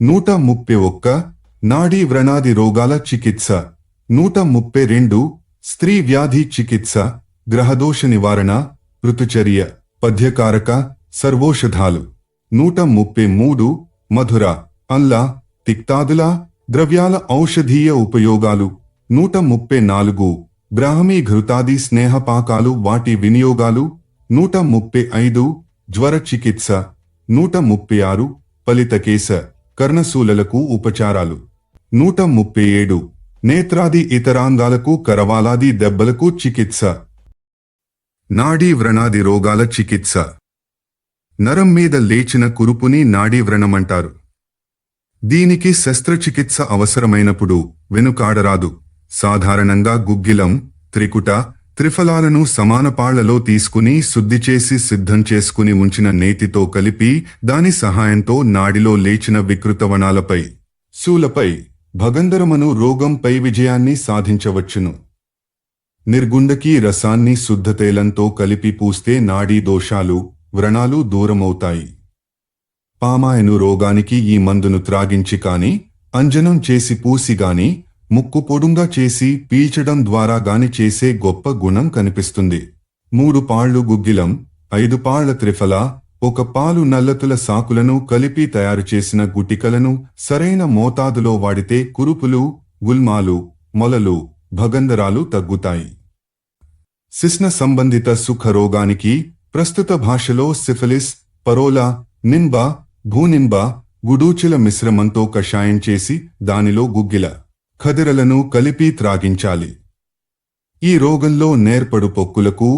131 నాడీ వ్రణాది రోగాల చికిత్స 132 స్త్రీ వ్యాధి చికిత్స గ్రహదోష నివారణ ఋతుచర్య పథ్యకారక సర్వోషధాలు 133 మధుర అల్ల తిక్తాదుల ద్రవ్యాల ఔషధీయ ఉపయోగాలు 134 బ్రాహ్మీ ఘృతాది స్నేహపాకాలు వాటి వినియోగాలు 135 జ్వర చికిత్స 136 ఫలితకేశ కర్ణశూలలకు ఉపచారాలు 137 నేత్రాది ఇతరాంగాలకు కరవాలాది దెబ్బలకు చికిత్స నాడీ వ్రణాది రోగాల చికిత్స నరం మీద లేచిన కురుపుని నాడీ వ్రణమంటారు. దీనికి శస్త్రచికిత్స అవసరమైనప్పుడు వెనుకాడరాదు. సాధారణంగా గుగ్గిలం, త్రికుట, త్రిఫలాలను సమానపాళ్లలో తీసుకుని శుద్ధిచేసి సిద్ధం చేసుకుని ఉంచిన నేతితో కలిపి దాని సహాయంతో నాడిలో లేచిన వికృతవణాలపై, శూలపై, భగంధరమను రోగంపై విజయాన్ని సాధించవచ్చును. నిర్గుండకీ రసాన్ని శుద్ధతైలంతో కలిపి పూస్తే నాడీ దోషాలు, వ్రణాలు దూరమవుతాయి. పామాయను రోగానికి ఈ మందును త్రాగించి కాని, అంజనం చేసి పూసి గాని, ముక్కు పొడుంగా చేసి పీల్చడం ద్వారా గాని చేసే గొప్ప గుణం కనిపిస్తుంది. 3 పాళ్లు గుగ్గిలం, 5 పాళ్ల త్రిఫల, 1 పాలు నల్లతుల సాకులను కలిపి తయారు చేసిన గుటికలను సరైన మోతాదులో వాడితే కురుపులు, గుల్మాలు, మొలలు, భగంధరాలు తగ్గుతాయి. శిస్న సంబంధిత సుఖ రోగానికి ప్రస్తుత భాషలో సిఫిలిస్, పరోలా, నింబ, భూనింబ, గుడూచుల మిశ్రమంతో కషాయం చేసి దానిలో గుగ్గిల, ఖదిరలను కలిపి త్రాగించాలి. ఈ రోగంలో నేర్పడు పొక్కులకు,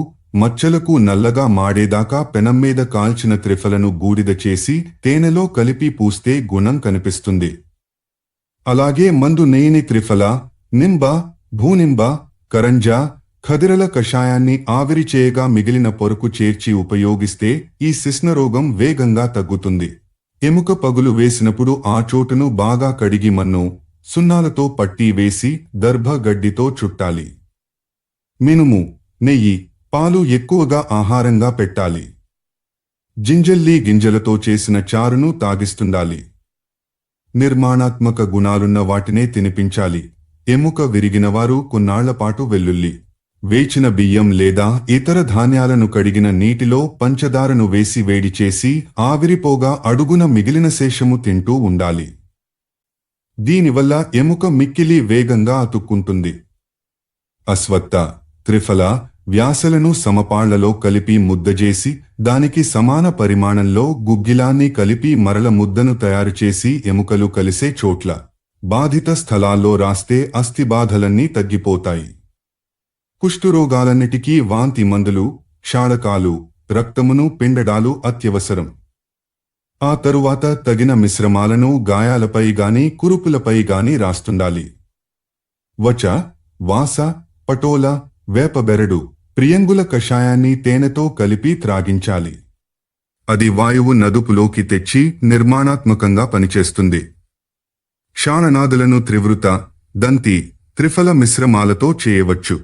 మచ్చలకు నల్లగా మాడేదాకా పెనంమీద కాల్చిన త్రిఫలను బూడిద చేసి తేనెలో కలిపి పూస్తే గుణం కనిపిస్తుంది. అలాగే మందు నేయని త్రిఫల, నింబ, భూనింబ, కరంజా, ఖదిరల కషాయాన్ని ఆవిరి చేయగా మిగిలిన పొరకు చేర్చి ఉపయోగిస్తే ఈ శిస్నరోగం వేగంగా తగ్గుతుంది. ఎముక పగులు వేసినప్పుడు ఆ చోటును బాగా కడిగి మన్ను, సున్నాలతో పట్టీ వేసి దర్భ గడ్డితో చుట్టాలి. మినుము, నెయ్యి, పాలు ఎక్కువగా ఆహారంగా పెట్టాలి. జింజల్లి గింజలతో చేసిన చారును తాగిస్తుండాలి. నిర్మాణాత్మక గుణాలున్న వాటినే తినిపించాలి. ఎముక విరిగినవారు కొన్నాళ్లపాటు వెల్లుల్లి, వేచిన బియ్యం లేదా ఇతర ధాన్యాలను కడిగిన నీటిలో పంచదారను వేసి వేడి చేసి ఆవిరిపోగా అడుగున మిగిలిన శేషము తింటూ ఉండాలి. దీనివల్ల ఎముక మిక్కిలి వేగంగా అతుక్కుంటుంది. అశ్వత్థ, త్రిఫల, వ్యాసలను సమపాళ్లలో కలిపి ముద్దజేసి దానికి సమాన పరిమాణంలో గుగ్గిలాన్ని కలిపి మరల ముద్దను తయారుచేసి ఎముకలు కలిసే చోట్ల, బాధిత స్థలాల్లో రాస్తే అస్థిబాధలన్నీ తగ్గిపోతాయి. కుష్ఠురోగాలన్నిటికీ వాంతి మందులు, క్షాళకాలు, రక్తమును పిండడాలు అత్యవసరం. ఆ తరువాత తగిన మిశ్రమాలను గాయాలపై గాని కురుపులపై గాని రాస్తుండాలి. వచ, వాస, పటోల, వేపబెరడు, ప్రియంగుల కషాయాన్ని తేనెతో కలిపి త్రాగించాలి. అది వాయువు నదుపులోకి తెచ్చి నిర్మాణాత్మకంగా పనిచేస్తుంది. క్షాళనాదులను త్రివృత, దంతి, త్రిఫల మిశ్రమాలతో చేయవచ్చు.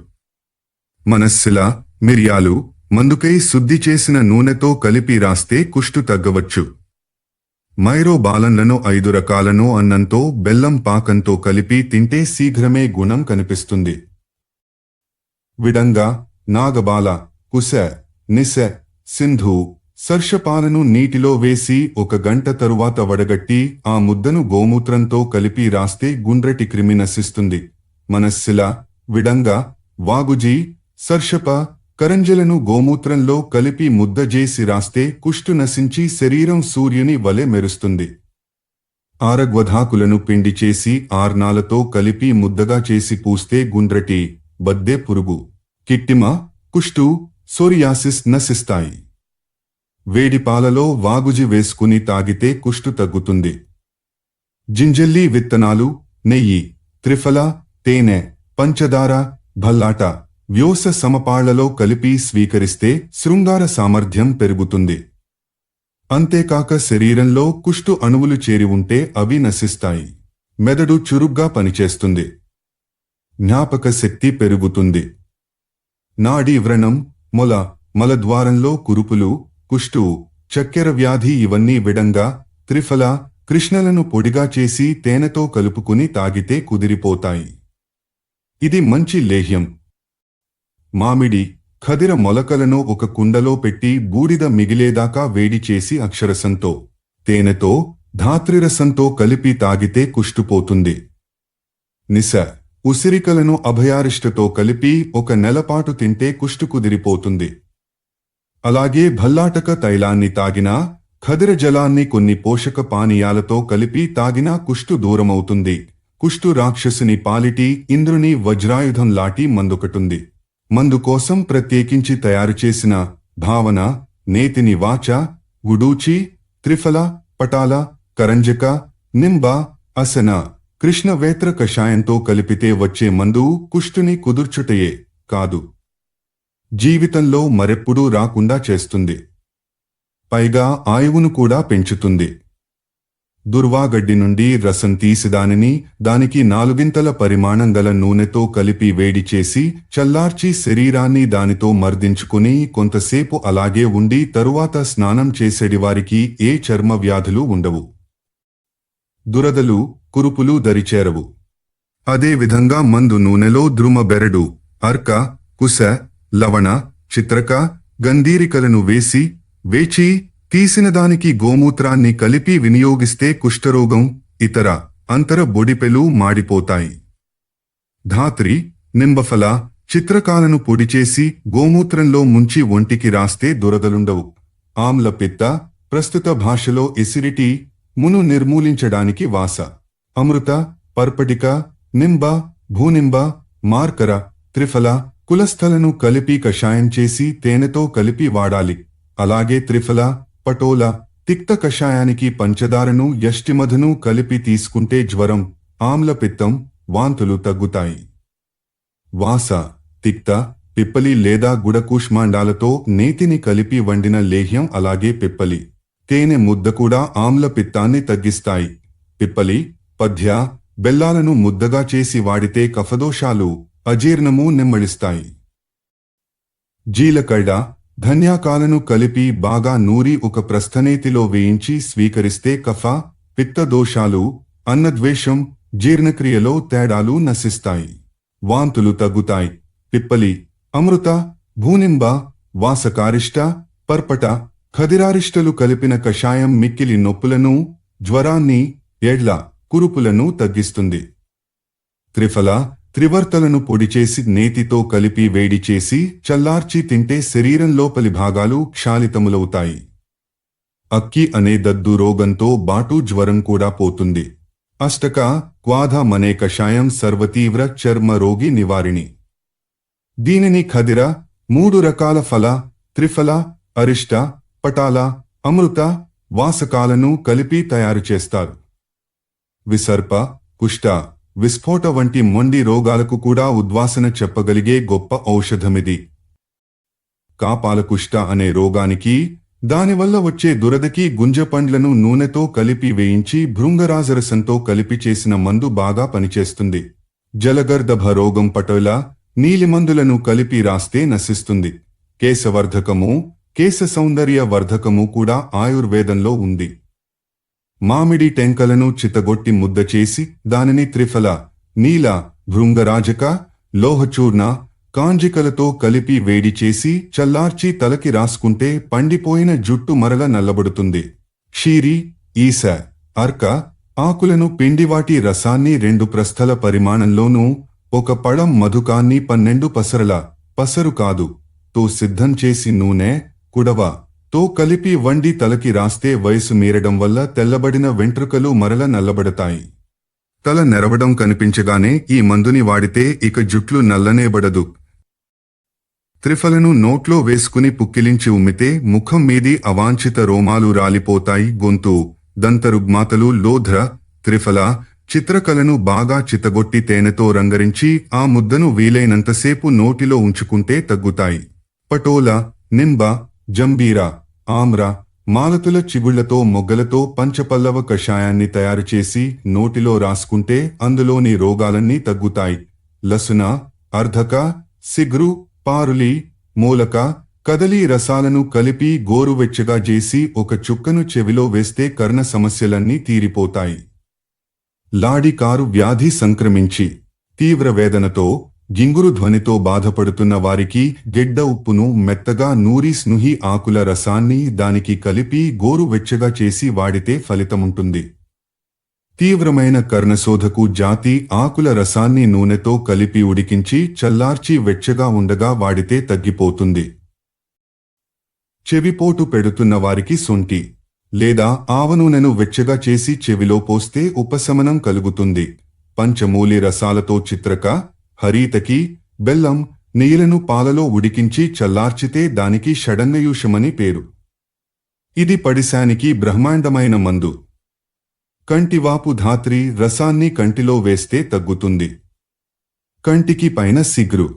మనస్సిల, మిరియాలు, మందుకై శుద్ధి చేసిన నూనెతో కలిపి రాస్తే కుష్టు తగ్గవచ్చు. మైరో బాలన్లను 5 రకాలను అన్నంతో బెల్లం పాకంతో కలిపి తింటే శీఘ్రమే గుణం కనిపిస్తుంది. విడంగ, నాగబాల, కుశ, నిశ, సింధు, సర్షపాలను నీటిలో వేసి 1 గంట తరువాత వడగట్టి ఆ ముద్దను గోమూత్రంతో కలిపి రాస్తే గుండ్రటి క్రిమి నశిస్తుంది. మనస్సిల, విడంగ, వాగుజి, సర్షప, కరంజలను గోమూత్రంలో కలిపి ముద్దజేసి రాస్తే కుష్టు నశించి శరీరం సూర్యుని వలె మెరుస్తుంది. ఆరగ్వధాకులను పిండి చేసి ఆర్నాలతో కలిపి ముద్దగా చేసి పూస్తే గుండ్రటి, బద్దె పురుగు, కిట్టిమ, కుష్టు, సోరియాసిస్ నశిస్తాయి. వేడి పాలలో వాగుజి వేసుకుని తాగితే కుష్టు తగ్గుతుంది. జింజల్లి విత్తనాలు, నెయ్యి, త్రిఫల, తేనె, పంచదార, భల్లాట, వ్యోస సమపాళ్లలో కలిపి స్వీకరిస్తే శృంగార సామర్థ్యం పెరుగుతుంది. అంతేకాక శరీరంలో కుష్టు అణువులు చేరి ఉంటే అవి నశిస్తాయి. మెదడు చురుగ్గా పనిచేస్తుంది. జ్ఞాపక శక్తి పెరుగుతుంది. నాడీ వ్రణం, మొల, మలద్వారంలో కురుపులు, కుష్టు, చక్కెర వ్యాధి ఇవన్నీ విడంగా, త్రిఫల, కృష్ణలను పొడిగా చేసి తేనెతో కలుపుకుని తాగితే కుదిరిపోతాయి. ఇది మంచి లేహ్యం. మామిడి, ఖదిర మొలకలను ఒక కుండలో పెట్టి బూడిద మిగిలేదాకా వేడి చేసి అక్షరసంతో, తేనెతో, ధాత్రిరసంతో కలిపి తాగితే కుష్టుపోతుంది. నిస, ఉసిరికలను అభయారిష్టతో కలిపి 1 నెలపాటు తింటే కుష్టు కుదిరిపోతుంది. అలాగే భల్లాటక తైలాన్ని తాగినా, ఖదిర జలాన్ని కొన్ని పోషక పానీయాలతో కలిపి తాగినా కుష్టు దూరమవుతుంది. కుష్టు రాక్షసుని పాలిటి ఇంద్రుని వజ్రాయుధం లాటి మందొకటుంది. మందు కోసం ప్రత్యేకించి తయారుచేసిన భావన, నేతిని వాచ, గుడూచి, త్రిఫల, పటాల, కరంజక, నింబ, అసన, కృష్ణవేత్ర కషాయంతో కలిపితే వచ్చే మందు కుష్టుని కుదుర్చుటయే కాదు, జీవితంలో మరెప్పుడూ రాకుండా చేస్తుంది. పైగా ఆయువును కూడా పెంచుతుంది. దుర్వాగడ్డి నుండి రసం తీసి దానికి 4 పరిమాణం గల నూనెతో కలిపి వేడి చేసి చల్లార్చి శరీరాన్ని దానితో మర్దించుకుని కొంతసేపు అలాగే ఉండి తరువాత స్నానం చేసేడివారికి ఏ చర్మ వ్యాధులు ఉండవు. దురదలు, కురుపులు దరిచేరవు. అదేవిధంగా మందు నూనెలో ద్రుమ బెరడు, అర్క, కుశ, లవణ, చిత్రక, గంధీరికలను వేచి తీసిన దానికి గోమూత్రాన్ని కలిపి వినియోగిస్తే కుష్ఠరోగం, ఇతర అంతర బొడిపెలు మాడిపోతాయి. ధాత్రి, నింబఫల, చిత్రకాలను పొడిచేసి గోమూత్రంలో ముంచి ఒంటికి రాస్తే దురదలుండవు. ఆమ్లపిత్త, ప్రస్తుత భాషలో ఎసిడిటీ మును నిర్మూలించడానికి వాస, అమృత, పర్పటిక, నింబ, భూనింబ, మార్కర, త్రిఫల, కులస్థలను కలిపి కషాయం చేసి తేనెతో కలిపి వాడాలి. అలాగే త్రిఫల, పటోల, తిక్త కషాయానికి పంచదారను యష్టిమధును కలిపి తీసుకుంటే జ్వరం, ఆమ్లపిత్తం, వాంతులు తగ్గుతాయి. వాస, తిక్త, పిప్పలి లేదా గుడకూష్మాండాలతో నేతిని కలిపి వండిన లేహ్యం అలాగే పిప్పలి, తేనె ముద్ద కూడా ఆమ్లపిత్తాన్ని తగ్గిస్తాయి. పిప్పలి, పథ్య, బెల్లాలను ముద్దగా చేసి వాడితే కఫదోషాలు, అజీర్ణము నెమ్మడిస్తాయి. జీలకర్ర, ధన్యాకాలను కలిపి బాగా నూరి ఒక ప్రస్థనేతిలో వేయించి స్వీకరిస్తే కఫ, పిత్త దోషాలు, అన్నద్వేషం, జీర్ణక్రియలో తేడాలు నశిస్తాయి. వాంతులు తగ్గుతాయి. పిప్పలి, అమృత, భూనింబ, వాసకారిష్ట, పర్పట, ఖదిరారిష్టలు కలిపిన కషాయం మిక్కిలి నొప్పులను, జ్వరాన్ని, ఎడ్ల, కురుపులను తగ్గిస్తుంది. త్రిఫల, త్రివర్తలను పొడిచేసి నేతితో కలిపి వేడి చేసి చల్లార్చి తింటే శరీరం లోపలి భాగాలు క్షాళితములవుతాయి. అక్కి అనే దద్దు రోగంతో బాటు జ్వరం కూడా పోతుంది. అష్టక, క్వాధ మనే కషాయం సర్వతీవ్ర చర్మ రోగి నివారిణి. దీనిని ఖదిర, 3 రకాల ఫల, త్రిఫల, అరిష్ట, పటాల, అమృత, వాసకాలను కలిపి తయారు చేస్తారు. విసర్ప, కుష్ట, విస్ఫోట వంటి మొండి రోగాలకు కూడా ఉద్వాసన చెప్పగలిగే గొప్ప ఔషధమిది. కాపాలకుష్ట అనే రోగానికి, దానివల్ల వచ్చే దురదకి గుంజపండ్లను నూనెతో కలిపి వేయించి భృంగరాజరసంతో కలిపి చేసిన మందు బాగా పనిచేస్తుంది. జలగర్దభ రోగం పటోల, నీలిమందులను కలిపి రాస్తే నశిస్తుంది. కేశవర్ధకము, కేశ సౌందర్య వర్ధకము కూడా ఆయుర్వేదంలో ఉంది. మామిడి టెంకలను చితగొట్టి ముద్ద చేసి దానిని త్రిఫల, నీల, భృంగరాజక, లోహచూర్ణ, కాంజికలతో కలిపి వేడి చేసి చల్లార్చి తలకి రాసుకుంటే పండిపోయిన జుట్టు మరల నల్లబడుతుంది. క్షీరి, ఈస, అర్క ఆకులను పిండి వాటి రసాన్ని 2 ప్రస్థల పరిమాణంలోనూ 1 పళం మధుకాన్ని 12 పసరల, పసరు కాదు, తో సిద్ధం చేసి నూనె, కుడవ తో కలిపి వండి తలకి రాస్తే వయసు మీరడం వల్ల తెల్లబడిన వెంట్రుకలు మరల నల్లబడతాయి. తల నెరవడం కనిపించగానే ఈ మందుని వాడితే ఇక జుట్లు నల్లనేబడదు. త్రిఫలను నోట్లో వేసుకుని పుక్కిలించి ఉమ్మితే ముఖం మీది అవాంఛిత రోమాలు రాలిపోతాయి. గొంతు, దంతరుగ్మాతలు, లోధ్ర, త్రిఫల, చిత్రకలను బాగా చితగొట్టి తేనెతో రంగరించి ఆ ముద్దను వీలైనంతసేపు నోటిలో ఉంచుకుంటే తగ్గుతాయి. పటోల, నింబ, జంబీర, ఆమ్ర, మాలతుల చిగుళ్లతో మొగ్గలతో పంచపల్లవ కషాయాన్ని తయారుచేసి నోటిలో రాసుకుంటే అందులోని రోగాలన్నీ తగ్గుతాయి. లసున, అర్ధక, సిగ్రు, పారులి, మూలక, కదలీ రసాలను కలిపి గోరువెచ్చగా చేసి ఒక చుక్కను చెవిలో వేస్తే కర్ణ సమస్యలన్నీ తీరిపోతాయి. లాడికారు వ్యాధి సంక్రమించి తీవ్ర వేదనతో గింగురు ధ్వనితో బాధపడుతున్న వారికి గెడ్డ ఉప్పును మెత్తగా నూరి స్నుహి ఆకుల రసాన్ని దానికి కలిపి గోరువెచ్చగా చేసి వాడితే ఫలితముంటుంది. తీవ్రమైన కర్ణశోధకు జాతి ఆకుల రసాన్ని నూనెతో కలిపి ఉడికించి చల్లార్చి వెచ్చగా ఉండగా వాడితే తగ్గిపోతుంది. చెవిపోటు పెడుతున్న వారికి శొంఠి లేదా ఆవనూనెను వెచ్చగా చేసి చెవిలో పోస్తే ఉపశమనం కలుగుతుంది. పంచమూలి రసాలతో చిత్రక, హరీతకి, బెల్లం, నెయ్యిలను పాలలో ఉడికించి చల్లార్చితే దానికి షడంగయూషమని పేరు. ఇది పడిశానికి బ్రహ్మాండమైన మందు. కంటివాపు ధాత్రి రసాన్ని కంటిలో వేస్తే తగ్గుతుంది. కంటికి పైన సిగ్రు,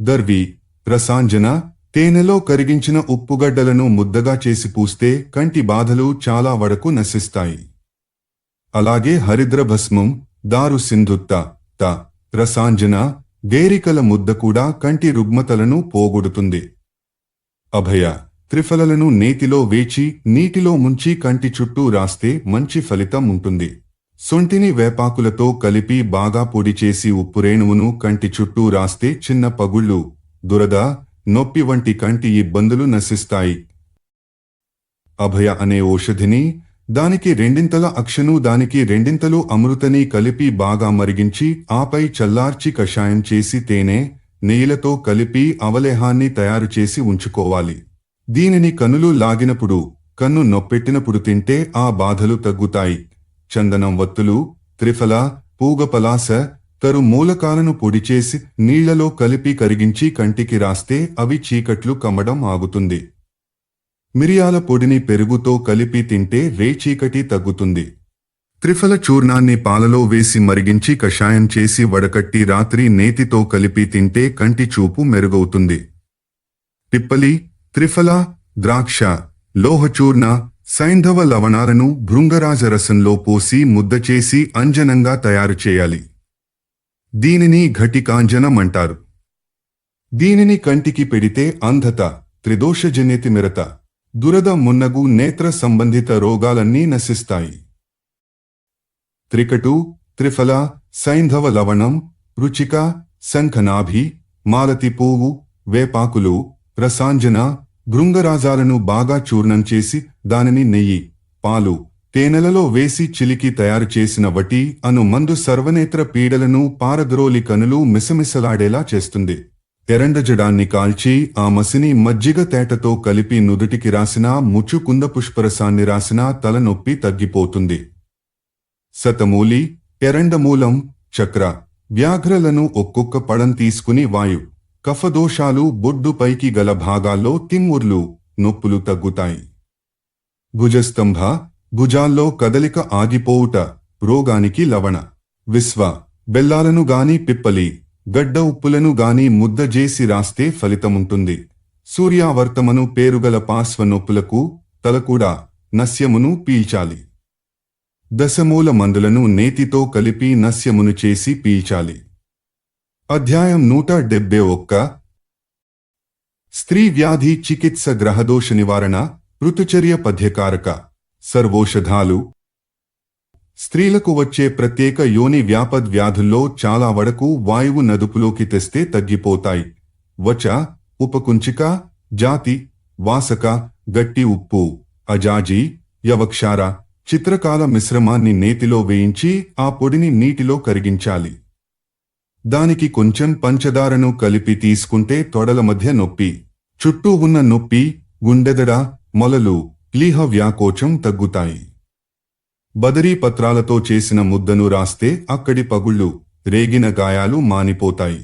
దర్వి, రసాంజన, తేనెలో కరిగించిన ఉప్పుగడ్డలను ముద్దగా చేసి పూస్తే కంటి బాధలు చాలా వరకు నశిస్తాయి. అలాగే హరిద్ర భస్మం, దారు సింధుత్త, రసాంజన, గేరికల ముద్ద కూడా కంటి రుగ్మతలను పోగొడుతుంది. అభయ, త్రిఫలలను నేతిలో వేచి నీటిలో ముంచి కంటి చుట్టూ రాస్తే మంచి ఫలితం ఉంటుంది. సొంటిని వేపాకులతో కలిపి బాగా పొడి చేసి ఉప్పురేణువును కంటి చుట్టూ రాస్తే చిన్న పగుళ్ళు, దురద, నొప్పి వంటి కంటి ఇబ్బందులు నశిస్తాయి. అభయ అనే ఔషధిని, దానికి రెండింతల అక్షను, దానికి రెండింతలు అమృతని కలిపి బాగా మరిగించి ఆపై చల్లార్చి కషాయం చేసి తేనె, నెయ్యిలతో కలిపి అవలేహాన్ని తయారు చేసి ఉంచుకోవాలి. దీనిని కనులు లాగినప్పుడు, కన్ను నొప్పెట్టినప్పుడు తింటే ఆ బాధలు తగ్గుతాయి. చందనం వత్తులు, త్రిఫల, పూగపలాస, తరు మూలకాలను పొడిచేసి నీళ్లలో కలిపి కరిగించి కంటికి రాస్తే అవి చీకట్లు కమ్మడం ఆగుతుంది. మిరియాల పొడిని పెరుగుతో కలిపి తింటే రేచీకటి తగ్గుతుంది. త్రిఫల చూర్ణాన్ని పాలలో వేసి మరిగించి కషాయం చేసి వడకట్టి రాత్రి నేతితో కలిపి తింటే కంటి చూపు మెరుగవుతుంది. పిప్పలి, త్రిఫల, ద్రాక్ష, లోహచూర్ణ, సైంధవ లవణాలను భృంగరాజరసంలో పోసి ముద్ద చేసి అంజనంగా తయారు చేయాలి. దీనిని ఘటికాంజనమంటారు. దీనిని కంటికి పెడితే అంధత, త్రిదోషజన్యతిమిరత, దురద మున్నగు నేత్ర సంబంధిత రోగాలన్నీ నశిస్తాయి. త్రికటు, త్రిఫల, సైంధవ లవణం, రుచిక, శంఖనాభి, మాలతి పువ్వు, వేపాకులు, రసాంజన, భృంగరాజాలను బాగా చూర్ణం చేసి దానిని నెయ్యి, పాలు, తేనెలలో వేసి చిలికి తయారు చేసిన వటి అను మందు సర్వనేత్ర పీడలను పారద్రోలి కనులు మిసమిసలాడేలా చేస్తుంది. ఎరండజడాన్ని కాల్చి ఆ మసిని మజ్జిగ తేటతో కలిపి నుదుటికి రాసినా, ముచ్చు కుంద పుష్పరసాన్ని రాసినా తలనొప్పి తగ్గిపోతుంది. శతమూలి, ఎరండమూలం, చక్ర, వ్యాఘ్రలను ఒక్కొక్క పడం తీసుకుని వాయు, కఫదోషాలు, బొడ్డు పైకి గల భాగాల్లో తిమ్ముర్లు, నొప్పులు తగ్గుతాయి. భుజస్తంభ, భుజాల్లో కదలిక ఆగిపోవుట, రోగానికి లవణ, విశ్వ, బెల్లాలను గాని పిప్పలి, గడ్డ ఉప్పులను గాని ముద్ద చేసి రాస్తే ఫలితముంటుంది. సూర్యావర్తమను పేరుగల పార్శ్వ నొప్పులకు, తలకూడా, నస్యమును పీల్చాలి. దశమూల మందులను నేతితో కలిపి నస్యమును చేసి పీల్చాలి. అధ్యాయం 171. స్త్రీ వ్యాధి చికిత్స, గ్రహదోష నివారణ, ఋతుచర్య పథ్యకారక. సర్వోషధాలు. స్త్రీలకు వచ్చే ప్రత్యేక యోని వ్యాపద్ వ్యాధుల్లో చాలా వరకు వాయువు నదుపులోకి తెస్తే తగ్గిపోతాయి. వచ, ఉపకుంచిక, జాతి, వాసక, గట్టి ఉప్పు, అజాజి, యవక్షార, చిత్రకాల మిశ్రమాన్ని నేతిలో వేయించి ఆ పొడిని నీటిలో కరిగించాలి. దానికి కొంచెం పంచదారను కలిపి తీసుకుంటే తొడల మధ్య నొప్పి, చుట్టూ ఉన్న నొప్పి, గుండెదడ, మొలలు, ప్లీహ వ్యాకోచం తగ్గుతాయి. బదరీ పత్రాలతో చేసిన ముద్దను రాస్తే అక్కడి పగుళ్ళు, రేగిన గాయాలు మానిపోతాయి.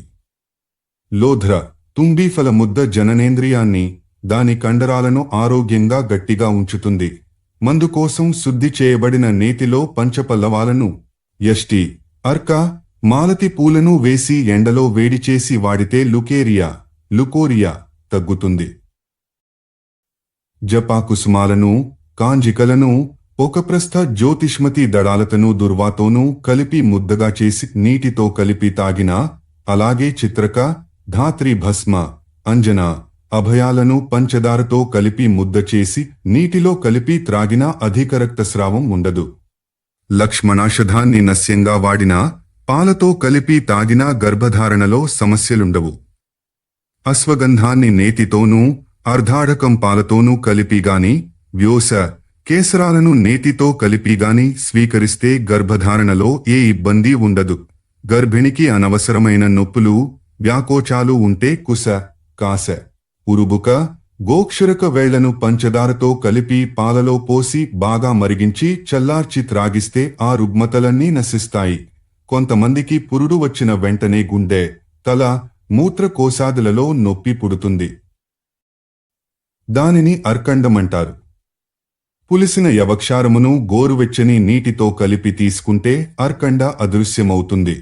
లోధ్ర, తుంబీఫల ముద్ద జననేంద్రియాన్ని, దాని కండరాలను ఆరోగ్యంగా గట్టిగా ఉంచుతుంది. మందుకోసం శుద్ధి చేయబడిన నేతిలో పంచపల్లవాలను, యష్టి, అర్క, మాలతి పూలను వేసి ఎండలో వేడిచేసి వాడితే లుకోరియా తగ్గుతుంది. జపాకుసుమాలను, కాంజికలను, ఒకప్రస్థ జ్యోతిష్మతి దళాలతను దుర్వాతోనూ కలిపి ముద్దగా చేసి నీటితో కలిపి తాగినా, అలాగే చిత్రక, ధాత్రి భస్మ, అంజన, అభయాలను పంచదారతో కలిపి ముద్ద చేసి నీటిలో కలిపి త్రాగినా అధిక రక్తస్రావం ఉండదు. లక్ష్మణాషధాన్ని నస్యంగా వాడినా పాలతో కలిపి తాగినా గర్భధారణలో సమస్యలుండవు. అశ్వగంధాన్ని నేతితోనూ అర్ధాఢకం పాలతోనూ కలిపిగాని వ్యోస కేసరాలను నేతితో కలిపిగాని స్వీకరిస్తే గర్భధారణలో ఏ ఇబ్బంది ఉండదు. గర్భిణికి అనవసరమైన నొప్పులు వ్యాకోచాలు ఉంటే కుస కాస ఉరుబుక గోక్షరక వేళ్లను పంచదారతో కలిపి పాలలో పోసి బాగా మరిగించి చల్లార్చి త్రాగిస్తే ఆ రుగ్మతలన్నీ నశిస్తాయి. కొంతమందికి పురుడు వచ్చిన వెంటనే గుండె, తల, మూత్రకోశాదులలో నొప్పి పుడుతుంది. దానిని అర్కండమంటారు. పులిసిన యవక్షారమును గోరువెచ్చని నీటితో కలిపి తీసుకుంటే అర్కండ అదృశ్యమవుతుంది.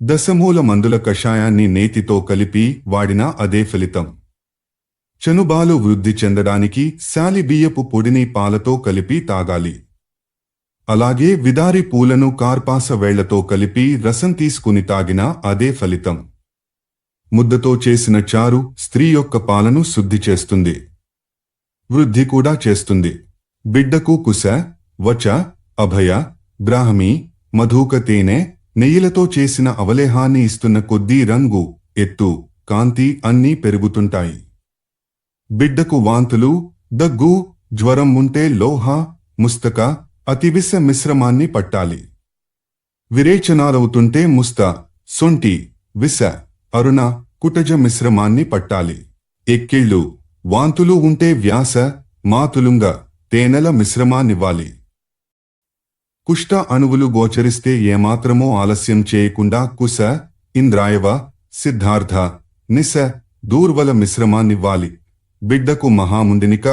దశమూల మందుల కషాయాన్ని నేతితో కలిపి వాడినా అదే ఫలితం. చనుబాలు వృద్ధి చెందడానికి శాలిబియ్యపు పొడిని పాలతో కలిపి తాగాలి. అలాగే విదారి పూలను కార్పాస వేళ్లతో కలిపి రసం తీసుకుని తాగినా అదే ఫలితం. ముద్దతో చేసిన చారు స్త్రీ యొక్క పాలను శుద్ధి చేస్తుంది, వృద్ధి కూడా చేస్తుంది. బిడ్డకు కుశ, వచ, అభయ, బ్రాహ్మి, మధుక తేనె, నెయ్యిలతో చేసిన అవలేహాన్ని ఇస్తున్న కొద్దీ రంగు, ఎత్తు, కాంతి అన్నీ పెరుగుతుంటాయి. బిడ్డకు వాంతులు, దగ్గు, జ్వరం ఉంటే లోహ, ముస్తక, అతివిస మిశ్రమాన్ని పట్టాలి. విరేచనాలవుతుంటే ముస్త, సొంటి, విస, అరుణ, కుటజ మిశ్రమాన్ని పట్టాలి. ఎక్కిళ్ళు, వాంతులు ఉంటే వ్యాస, మాతులుంగ, తేనెల మిశ్రమాన్నివ్వాలి. కుష్ట అణువులు గోచరిస్తే ఏమాత్రమో ఆలస్యం చేయకుండా కుశ, ఇంద్రాయవ, సిద్ధార్థ, నిశ, దూర్వల మిశ్రమాన్నివ్వాలి. బిడ్డకు మహాముండినిక,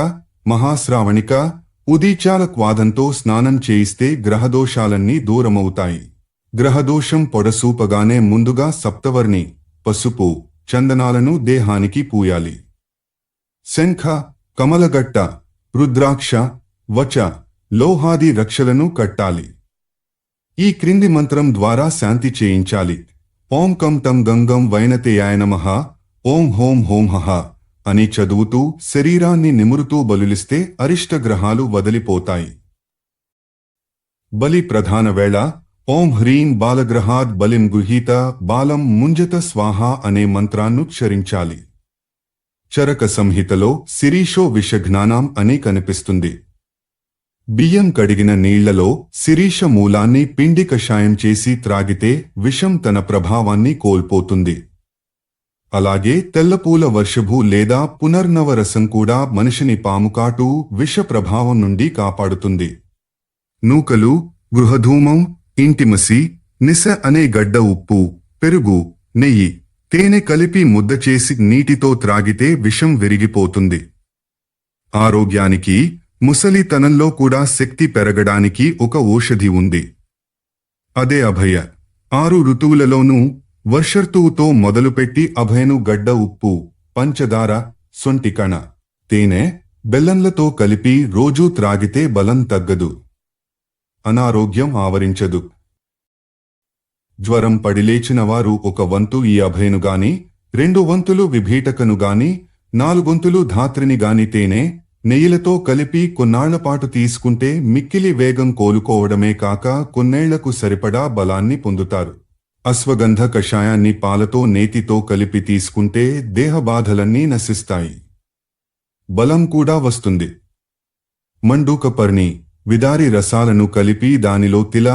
మహాశ్రావణిక, ఉదీచాల క్వాదంతో స్నానం చేయిస్తే గ్రహదోషాలన్నీ దూరమవుతాయి. గ్రహదోషం పొడసూపగానే ముందుగా సప్తవర్ణి, పసుపు, చందనాలను దేహానికి పూయాలి. శంఖ, కమలగట్ట, రుద్రాక్ష, వచ, లోహాది రక్షలను కట్టాలి. ఈ క్రింది మంత్రం ద్వారా శాంతి చేయించాలి. ఓం కం తం గంగం వైనతేయాయ నమః, ఓం హోం హోం హః అని చదువుతూ శరీరాన్ని నిమురుతూ బలులిస్తే అరిష్టగ్రహాలు వదిలిపోతాయి. బలి ప్రధాన వేళ ఓం హ్రీం బాలగ్రహాద్ బలిం గృహీత బాలం ముంజత స్వాహ అనే మంత్రాన్నుచ్చరించాలి. చరక సంహితలో శిరీషో విషఘ్నానాం అని కనిపిస్తుంది. బియ్యం కడిగిన నీళ్లలో శిరీష మూలాన్ని పిండి కషాయం చేసి త్రాగితే విషం తన ప్రభావాన్ని కోల్పోతుంది. అలాగే తెల్లపూల వర్షభు లేదా పునర్నవ రసం కూడా మనిషిని పాముకాటు విష ప్రభావం నుండి కాపాడుతుంది. నూకలు, గృహధూమం, ఇంటిమసి, నిశ అనే గడ్డ ఉప్పు, పెరుగు, నెయ్యి, తేనె కలిపి ముద్ద చేసి నీటితో త్రాగితే విషం విరిగిపోతుంది. ఆరోగ్యానికి, ముసలితనంలో కూడా శక్తి పెరగడానికి ఒక ఓషధి ఉంది. అదే అభయ. 6 ఋతువులలోనూ వర్షర్తువుతో మొదలుపెట్టి అభయను గడ్డ ఉప్పు, పంచదార, సొంటికణ, తేనె, బెల్లంలతో కలిపి రోజూ త్రాగితే బలం తగ్గదు, అనారోగ్యం ఆవరించదు. జ్వరం పడిలేచిన వారు 1 వంతు ఈ అభయను గాని, 2 వంతులు విభీటకను గాని, 4 వంతులు ధాత్రిని గాని తేనె, నెయ్యిలతో కలిపి కొన్నాళ్లపాటు తీసుకుంటే మిక్కిలి వేగం కోలుకోవడమే కాక కొన్నేళ్లకు సరిపడా బలాన్ని పొందుతారు. అశ్వగంధ కషాయాన్ని పాలతో నేతితో కలిపి తీసుకుంటే దేహబాధలన్నీ నశిస్తాయి, బలం కూడా వస్తుంది. మండూకపర్ణి, విదారి రసాలను కలిపి దానిలో తిల,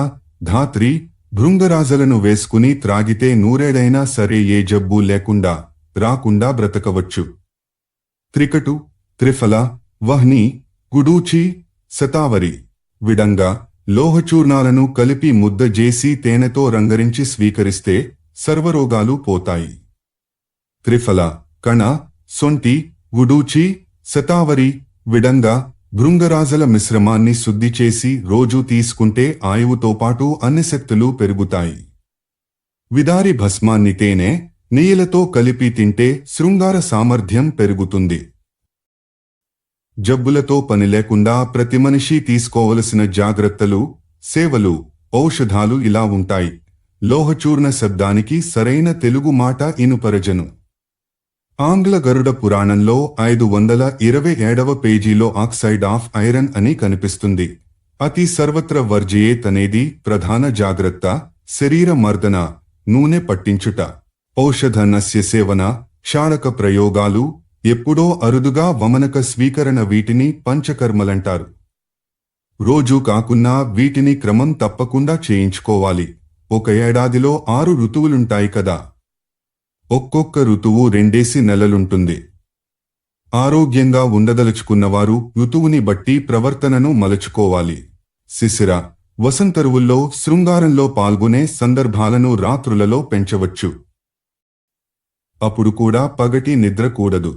ధాత్రి, భృంగరాజలను వేసుకుని త్రాగితే నూరేడైనా సరే ఏ జబ్బు లేకుండా రాకుండా బ్రతకవచ్చు. త్రికటు, త్రిఫల, వహ్ని, గుడూచి, శతావరి, విడంగా, లోహచూర్ణాలను కలిపి ముద్ద చేసి తేనెతో రంగరించి స్వీకరిస్తే సర్వరోగాలు పోతాయి. త్రిఫల, కణ, సొంటి, గుడూచి, శతావరి, విడంగా, భృంగరాజల మిశ్రమాన్ని శుద్ధి చేసి రోజూ తీసుకుంటే ఆయువుతో పాటు అన్ని శక్తులు పెరుగుతాయి. విదారి భస్మాన్ని తేనె, నెయ్యిలతో కలిపి తింటే శృంగార సామర్థ్యం పెరుగుతుంది. జబ్బులతో పని లేకుండా ప్రతి మనిషి తీసుకోవలసిన జాగ్రత్తలు, సేవలు, ఔషధాలు ఇలా ఉంటాయి. లోహచూర్ణ శబ్దానికి సరైన తెలుగు మాట ఇనుపరజను. ఆంగ్ల గరుడ పురాణంలో 527వ పేజీలో ఆక్సైడ్ ఆఫ్ ఐరన్ అని కనిపిస్తుంది. అతి సర్వత్ర వర్జయేత్ అనేది ప్రధాన జాగ్రత్త. శరీర మర్దన, నూనె పట్టించుట, ఔషధ నస్య సేవన, క్షాళక ప్రయోగాలు, ఎప్పుడో అరుదుగా వమనక స్వీకరణ వీటిని పంచకర్మలంటారు. రోజూ కాకున్నా వీటిని క్రమం తప్పకుండా చేయించుకోవాలి. ఒక ఏడాదిలో 6 ఋతువులుంటాయి కదా. ఒక్కొక్క ఋతువు 2 నెలలుంటుంది. ఆరోగ్యంగా ఉండదలుచుకున్నవారు ఋతువుని బట్టి ప్రవర్తనను మలచుకోవాలి. శిశిర, వసంతరువుల్లో శృంగారంలో పాల్గొనే సందర్భాలను రాత్రులలో పెంచవచ్చు. అప్పుడు కూడా పగటి నిద్ర కూడదు.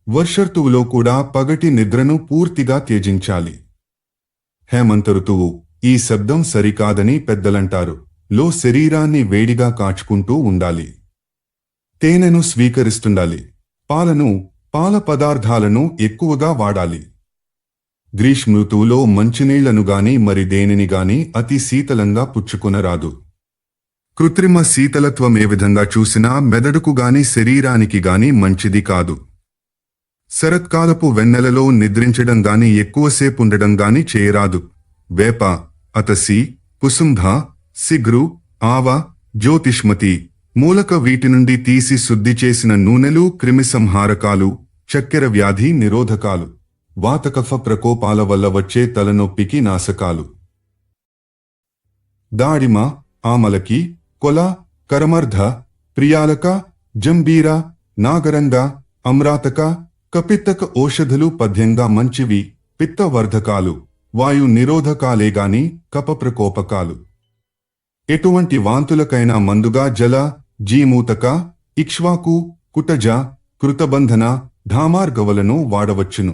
వర్షర్తువులో కూడా పగటి నిద్రను పూర్తిగా త్యజించాలి. హేమంత ఋతువు, ఈ శబ్దం సరికాదని పెద్దలంటారు. లో శరీరాన్ని వేడిగా కాచుకుంటూ ఉండాలి. తేనెను స్వీకరిస్తుండాలి. పాల పదార్థాలను ఎక్కువగా వాడాలి. గ్రీష్మఋతువులో మంచినీళ్లను గాని మరి దేనిని గాని అతి శీతలంగా పుచ్చుకొనరాదు. కృత్రిమ శీతలత్వం ఏ విధంగా చూసినా మెదడుకు గాని శరీరానికి గాని మంచిది కాదు. శరత్కాలపు వెన్నెలలో నిద్రించడం గాని ఎక్కువసేపుండడం గాని చేయరాదు. వేప, అతసి, కుసుంభ, సిగ్రు, ఆవ, జ్యోతిష్మతి, మూలక వీటి నుండి తీసి శుద్ధి చేసిన నూనెలు క్రిమిసంహారకాలు, చక్కెర వ్యాధి నిరోధకాలు, వాతకఫ ప్రకోపాల వల్ల వచ్చే తలనొప్పికి నాశకాలు. దాడిమ, ఆమలకి, కొల, కరమర్ధ, ప్రియాలక, జంబీర, నాగరంగ, అమ్రాతక, కపిత్తక ఔషధులు పథ్యంగా మంచివి. పిత్తవర్ధకాలు, వాయు నిరోధకాలేగాని కప ప్రకోపకాలు. ఎటువంటి వాంతులకైనా మందుగా జల, జీమూతక, ఇక్ష్వాకు, కుటజ, కృతబంధన, ధామార్గవలను వాడవచ్చును.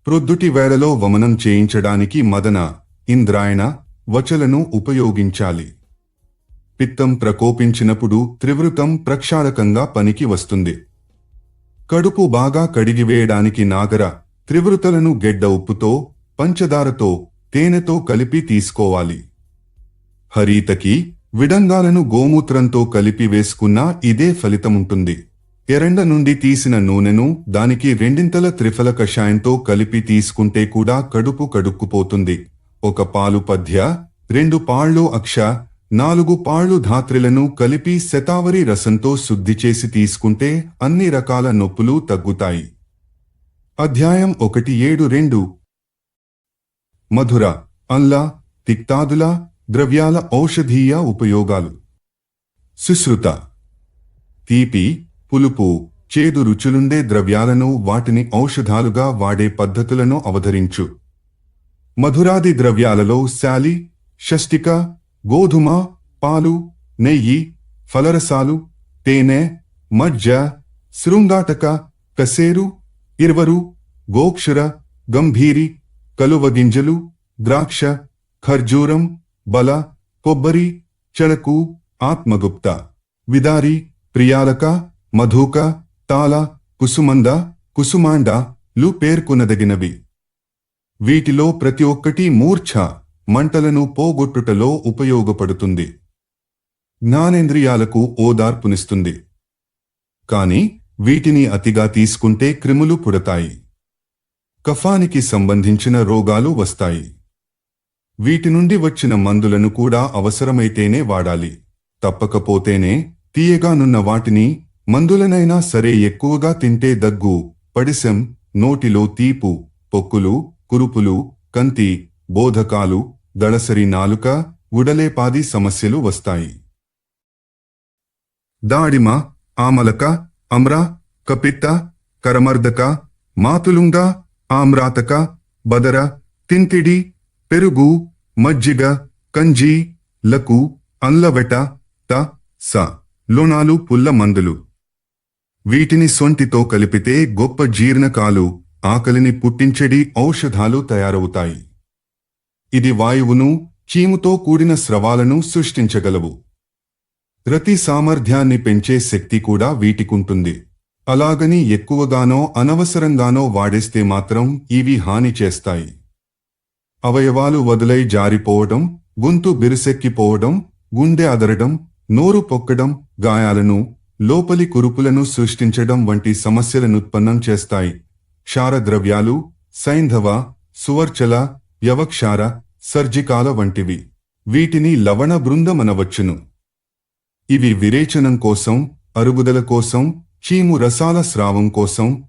ప్రొద్దుటి వేళలో వమనం చేయించడానికి మదన, ఇంద్రాయణ, వచలను ఉపయోగించాలి. పిత్తం ప్రకోపించినప్పుడు త్రివృతం ప్రక్షాళకంగా పనికి వస్తుంది. కడుపు బాగా కడిగివేయడానికి నాగర, త్రివృతలను గెడ్డ ఉప్పుతో, పంచదారతో, తేనెతో కలిపి తీసుకోవాలి. హరీతకి, విడంగాలను గోమూత్రంతో కలిపి వేసుకున్నా ఇదే ఫలితముంటుంది. ఎరండ నుండి తీసిన నూనెను దానికి 2 త్రిఫల కషాయంతో కలిపి తీసుకుంటే కూడా కడుపు కడుక్కుపోతుంది. 1 పాలు పథ్య, 2 పాళ్ళు అక్ష, 4 పాళ్ళు ధాత్రిలను కలిపి శతావరి రసంతో శుద్ధి చేసి తీసుకుంటే అన్ని రకాల నొప్పులు తగ్గుతాయి. అధ్యాయం 1.7.2 మధుర, అల్ల, తిక్తాదుల ద్రవ్యాల ఔషధీయ ఉపయోగాలు. సుశ్రుత, తీపి, పులుపు, చేదు రుచులుండే ద్రవ్యాలను వాటిని ఔషధాలుగా వాడే పద్ధతులను అవతరించు. మధురాది ద్రవ్యాలలో శాలి, షష్టిక, గోధుమ, పాలు, నెయ్యి, ఫలరసాలు, తేనె, మజ్జ, శృంగాటక, కసేరు, ఇర్వరు, గోక్షర, గంభీరి, కలువగింజలు, ద్రాక్ష, ఖర్జూరం, బల, కొబ్బరి, చెరకు, ఆత్మగుప్త, విదారి, ప్రియాలక, మధుక, తాళ, కుసుమంద, కుసుమాండ లు పేర్కొనదగినవి. వీటిలో ప్రతి ఒక్కటి మూర్ఛ, మంటలను పోగొట్టుటలో ఉపయోగపడుతుంది. జ్ఞానేంద్రియాలకు ఓదార్పునిస్తుంది. కాని వీటిని అతిగా తీసుకుంటే క్రిములు పుడతాయి. కఫానికి సంబంధించిన రోగాలు వస్తాయి. వీటి నుండి వచ్చిన మందులను కూడా అవసరమైతేనే వాడాలి. తప్పకపోతేనే తీయగానున్న వాటిని మందులనైనా సరే ఎక్కువగా తింటే దగ్గు, పడిశం, నోటిలో తీపు, పొక్కులు, కురుపులు, కంతి, బోధకాలు, దళసరి నాలుక, ఉడలేపాది సమస్యలు వస్తాయి. దాడిమ, ఆమలక, అమ్ర, కపిత్త, కరమర్దక, మాతులుంగ, ఆమ్రాతక, బదర, తింతిడి, పెరుగు, మజ్జిగ, కంజి, లకు, అన్లవెట, త, స, లోనాలు పుల్ల మందులు. వీటిని సొంటితో కలిపితే గొప్ప జీర్ణకాలు, ఆకలిని పుట్టించెడి ఔషధాలు తయారవుతాయి. ఇది వాయువును, చీముతో కూడిన స్రవాలను సృష్టించగలవు. రతి సామర్థ్యాన్ని పెంచే శక్తి కూడా వీటికుంటుంది. అలాగని ఎక్కువగానో అనవసరంగానో వాడేస్తే మాత్రం ఇవి హాని చేస్తాయి. అవయవాలు వదులై జారిపోవడం, గొంతు బిరుసెక్కిపోవడం, గుండె అదరడం, నోరు పొక్కడం, గాయాలను, లోపలి కురుపులను సృష్టించడం వంటి సమస్యలనుత్పన్నం చేస్తాయి. క్షారద్రవ్యాలు సైంధవ, సువర్చల, యవక్షార, సర్జికాల వంటివి. వీటిని లవణ బృందమనవచ్చును. ఇవి విరేచనం కోసం, అరుగుదల కోసం, చీము రసాల స్రావం కోసం,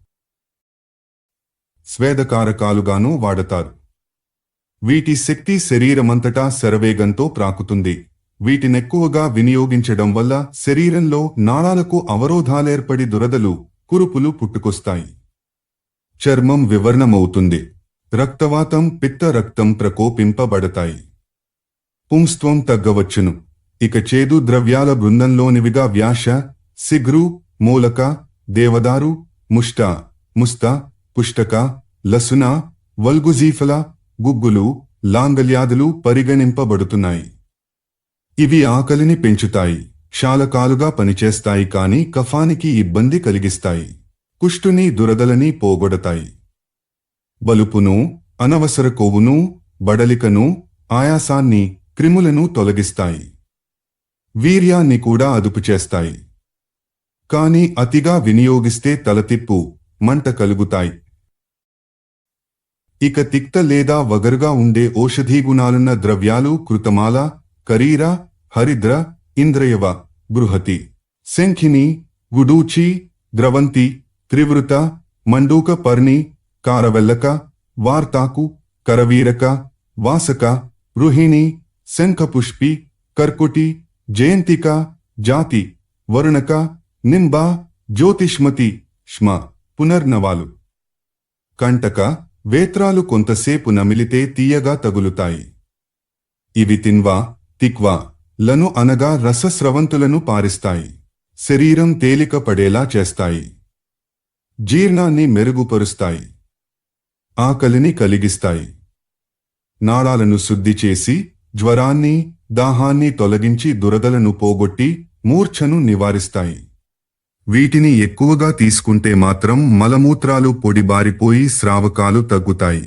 స్వేదకారకాలుగానూ వాడతారు. వీటి శక్తి శరీరమంతటా శరవేగంతో ప్రాకుతుంది. వీటినెక్కువగా వినియోగించడం వల్ల శరీరంలో నాళాలకు అవరోధాలేర్పడి దురదలు, కురుపులు పుట్టుకొస్తాయి. చర్మం వివర్ణమవుతుంది. రక్తవాతం, పిత్త రక్తం ప్రకోపింపబడతాయి. పుంస్త్వం తగ్గవచ్చును. ఇక చేదు ద్రవ్యాల బృందంలోనివిగా వ్యాష, సిగ్రు, మూలక, దేవదారు, ముష్ట, ముస్త, పుష్టక, లసున, వల్గుజీఫల, గుగ్గులు, లాంగల్యాదులు పరిగణింపబడుతున్నాయి. ఇవి ఆకలిని పెంచుతాయి, క్షాళకాలుగా పనిచేస్తాయి కాని కఫానికి ఇబ్బంది కలిగిస్తాయి. కుష్టుని, దురదలని పోగొడతాయి. బలుపును, అనవసర కొవ్వును, బడలికను, ఆయాసాన్ని, క్రిములను తొలగిస్తాయి. వీర్యాన్ని కూడా అదుపు చేస్తాయి. కాని అతిగా వినియోగిస్తే తలతిప్పు, మంట కలుగుతాయి. ఇక తిక్త లేదా వగరుగా ఉండే ఔషధీగుణాలున్న ద్రవ్యాలు కృతమాల, కరీర, హరిద్ర, ఇంద్రయవ, బృహతి, శంఖిని, గుడూచి, ద్రవంతి, త్రివృత, మండూక పర్ణి, కారవెల్లక, వార్తాకు, కరవీరక, వాసక, రుహిణి, శంఖపుష్పి, కర్కుటి, జయంతిక, జాతి, వరుణక, నింబ, జ్యోతిష్మతి, ష్మ, పునర్నవాలు. కంటక, వేత్రాలు కొంతసేపు నమిలితే తీయగా తగులుతాయి. ఇవి తిన్వా, తిక్వా లను అనగా రసస్రవంతులను పారిస్తాయి. శరీరం తేలిక పడేలా చేస్తాయి. జీర్ణాన్ని మెరుగుపరుస్తాయి. ఆకలిని కలిగిస్తాయి. నాళాలను శుద్ధి చేసి, జ్వరాన్ని, దాహాన్ని తొలగించి దురదలను పోగొట్టి, మూర్ఛను నివారిస్తాయి. వీటిని ఎక్కువగా తీసుకుంటే మాత్రం మలమూత్రాలు పొడిబారిపోయి స్రావకాలు తగ్గుతాయి.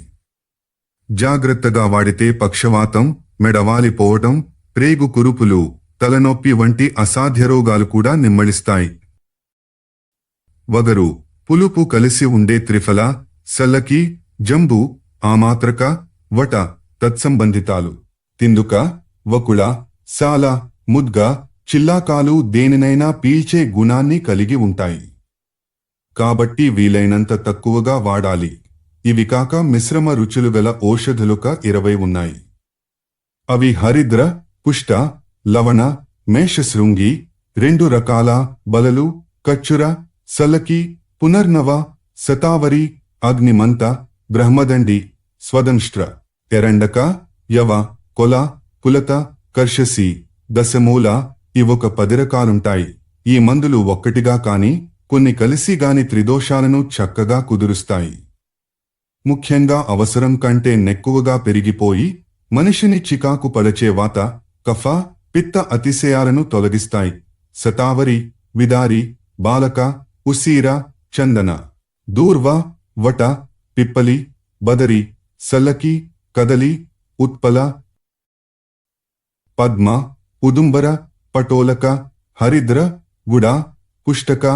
జాగ్రత్తగా వాడితే పక్షవాతం, మెడవాలిపోవటం, ప్రేగు కురుపులు, తలనొప్పి వంటి అసాధ్య రోగాలు కూడా నిమ్మళిస్తాయి. వగరు, పులుపు కలిసి ఉండే త్రిఫల, సల్లకి, జంబు, ఆమాత్రక, వట తత్సంబంధితాలు, తిందుక, వకుళ, సాల, ముద్గ, చిల్లాకాలు దేనినైనా పీల్చే గుణాన్ని కలిగి ఉంటాయి. కాబట్టి వీలైనంత తక్కువగా వాడాలి. ఇవి కాక మిశ్రమ రుచులు గల ఔషధులుక 20 ఉన్నాయి. అవి హరిద్ర, పుష్ట, లవణ, మేషశృంగి, 2 రకాల, బలలు, కచ్చుర, సలకి, పునర్నవ, శతావరి, అగ్నిమంత, బ్రహ్మదండి, స్వదంష్ట్ర, ఎరండక, యవ, కొల, పులత, కర్షసి, దశమూల ఇవొక 10 రకాలుంటాయి. ఈ మందులు ఒక్కటిగా కాని కొన్ని కలిసి గాని త్రిదోషాలను చక్కగా కుదురుస్తాయి. ముఖ్యంగా అవసరం కంటే నెక్కువగా పెరిగిపోయి మనిషిని చికాకు పడచే వాత, కఫ, పిత్త అతిశయాలను తొలగిస్తాయి. శతావరి, విదారి, బాలక, ఉసీర, చందన, దూర్వ, వట, పిప్పలి, బదరి, సల్లకి, కదలి, ఉత్పల, పద్మ, ఉదుంబర, పటోలక, హరిద్ర, గుడ, పుష్టక,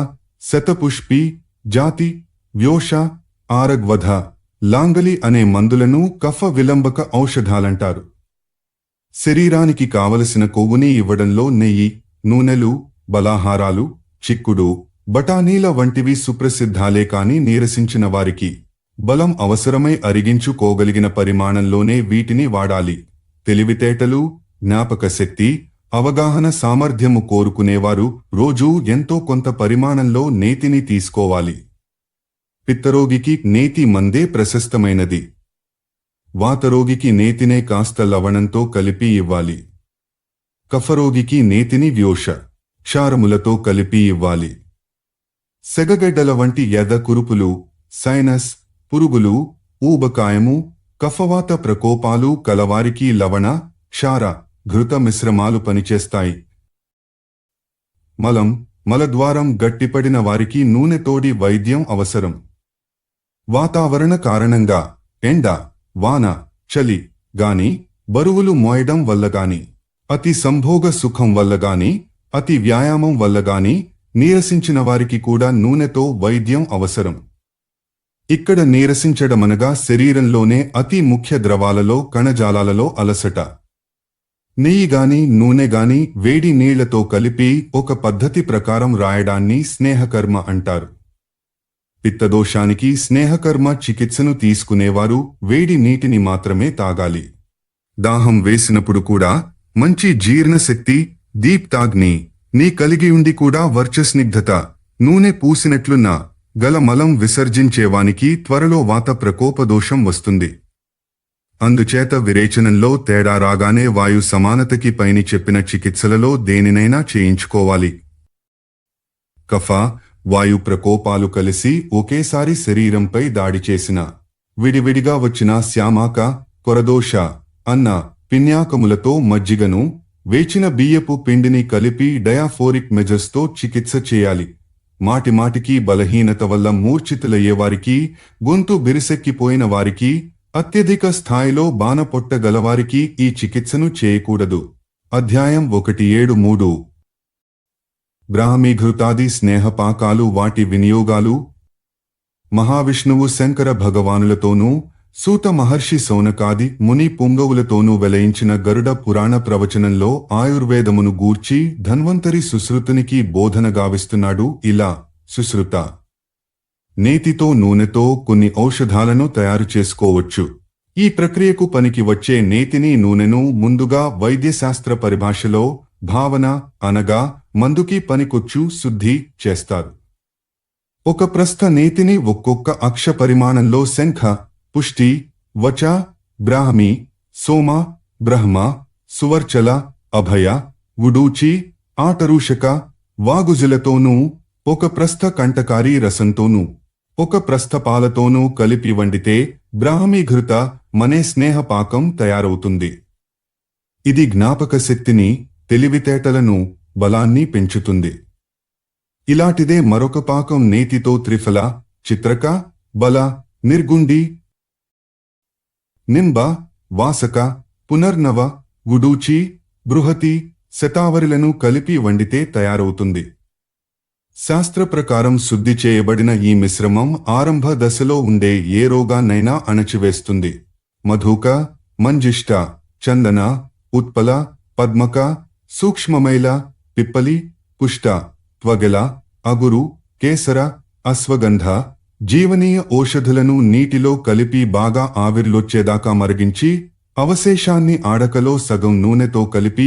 శతపుష్పి, జాతి, వ్యోష, ఆరగ్వధ, లాంగలి అనే మందులను కఫ విలంబక ఔషధాలంటారు. శరీరానికి కావలసిన కొవ్వుని ఇవ్వడంలో నెయ్యి, నూనెలు, బలాహారాలు, చిక్కుడు, బఠానీల వంటివి సుప్రసిద్ధాలే కాని నీరసించిన వారికి బలం అవసరమై అరిగించుకోగలిగిన పరిమాణంలోనే వీటిని వాడాలి. తెలివితేటలు, జ్ఞాపకశక్తి, అవగాహన సామర్థ్యము కోరుకునేవారు రోజూ ఎంతో కొంత పరిమాణంలో నేతిని తీసుకోవాలి. పిత్తరోగికి నేతి మందే ప్రశస్తమైనది. వాతరోగికి నేతినే కాస్త లవణంతో కలిపి ఇవ్వాలి. కఫరోగికి నేతిని వ్యోష, క్షారములతో కలిపి ఇవ్వాలి. సెగగడ్డల వంటి ఎద కురుపులు, సైనస్, పురుగులు, ఊబకాయము, కఫవాత ప్రకోపాలు కలవారికి లవణ, క్షార, ఘృత మిశ్రమాలు పనిచేస్తాయి. మలం, మలద్వారం గట్టిపడిన వారికి నూనెతోడి వైద్యం అవసరం. వాతావరణ కారణంగా ఎండ, వాన, చలి గాని, బరువులు మోయడం వల్లగాని, అతి సంభోగ సుఖం వల్లగాని, అతి వ్యాయామం వల్లగాని, నీరసించిన వారికి కూడా నూనెతో వైద్యం అవసరం. ఇక్కడ నీరసించడమనగా శరీరంలోనే అతి ముఖ్య ద్రవాలలో కణజాలాలలో అలసట. నెయ్యిగాని నూనెగాని వేడి నీళ్లతో కలిపి ఒక పద్ధతి ప్రకారం రాయడాన్ని స్నేహకర్మ అంటారు. పిత్తదోషానికి స్నేహకర్మ చికిత్సను తీసుకునేవారు వేడి నీటిని మాత్రమే తాగాలి. దాహం వేసినప్పుడు కూడా మంచి జీర్ణశక్తి, దీప్తాగ్ని నీ కలిగియుండి కూడా వర్చస్నిగ్ధత, నూనె పూసినట్లున్న గల మలం విసర్జించేవానికి త్వరలో వాత ప్రకోపదోషం వస్తుంది. అందుచేత విరేచనంలో తేడా రాగానే వాయు సమానతకి పైని చెప్పిన చికిత్సలలో దేనినైనా చేయించుకోవాలి. కఫ, వాయు ప్రకోపాలు కలిసి ఒకేసారి శరీరంపై దాడి చేసిన, విడివిడిగా వచ్చిన శ్యామాక, కొరదోష, అన్న, పిన్యాకములతో మజ్జిగను, వేచిన బియ్యపు పిండిని కలిపి డయాఫోరిక్ మెజర్స్తో చికిత్స చేయాలి. మాటిమాటికి బలహీనత వల్ల మూర్ఛితులయ్యేవారికి, గొంతు బిరిసెక్కిపోయిన వారికి, అత్యధిక స్థాయిలో బాణపొట్ట గలవారికి ఈ చికిత్సను చేయకూడదు. అధ్యాయం 173. బ్రాహ్మీఘృతాది స్నేహపాకాలు వాటి వినియోగాలు. మహావిష్ణువు శంకర భగవానులతోనూ సూత మహర్షి సౌనకాది ముని పుంగవులతోనూ వెలయించిన గరుడ పురాణ ప్రవచనంలో ఆయుర్వేదమును గూర్చి ధన్వంతరి సుశ్రుతునికి బోధన గావిస్తున్నాడు ఇలా. సుశ్రుత, నేతితో నూనెతో కొన్ని ఔషధాలను తయారు చేసుకోవచ్చు. ఈ ప్రక్రియకు పనికి వచ్చే నేతిని నూనెను ముందుగా వైద్యశాస్త్ర పరిభాషలో భావన అనగా మందుకి పనికొచ్చు శుద్ధి చేస్తారు. ఒక ప్రస్థ నేతిని ఒక్కొక్క అక్ష పరిమాణంలో శంఖ, పుష్టి, వచ, బ్రాహ్మి, సోమ, బ్రహ్మ, సువర్చల, అభయ, వుడూచి, ఆటరూషక, వాగుజులతోనూ, ఒక ప్రస్థ కంటకారీ రసంతోనూ, ఒక ప్రస్థ పాలతోనూ కలిపి వండితే బ్రాహ్మీఘృత మనే స్నేహపాకం తయారవుతుంది. ఇది జ్ఞాపక శక్తిని, తెలివితేటలను, బలాన్ని పెంచుతుంది. ఇలాంటిదే మరొక పాకం నేతితో త్రిఫల, చిత్రక, బల, నిర్గుండి, నింబ, వాసక, పునర్నవ, వుడూచి, బృహతి, శతావరిలను కలిపి వండితే తయారవుతుంది. శాస్త్ర ప్రకారం శుద్ధి చేయబడిన ఈ మిశ్రమం ఆరంభ దశలో ఉండే ఏ రోగాన్నైనా అణచివేస్తుంది. మధుక, మంజిష్ట, చందన, ఉత్పల, పద్మక, సూక్ష్మమైల, పిప్పలి, కుష్ట, త్వగెల, అగురు, కేసర, అశ్వగంధ, జీవనీయ ఔషధులను నీటిలో కలిపి బాగా ఆవిర్లొచ్చేదాకా మరిగించి అవశేషాన్ని ఆడకలో సగం నూనెతో కలిపి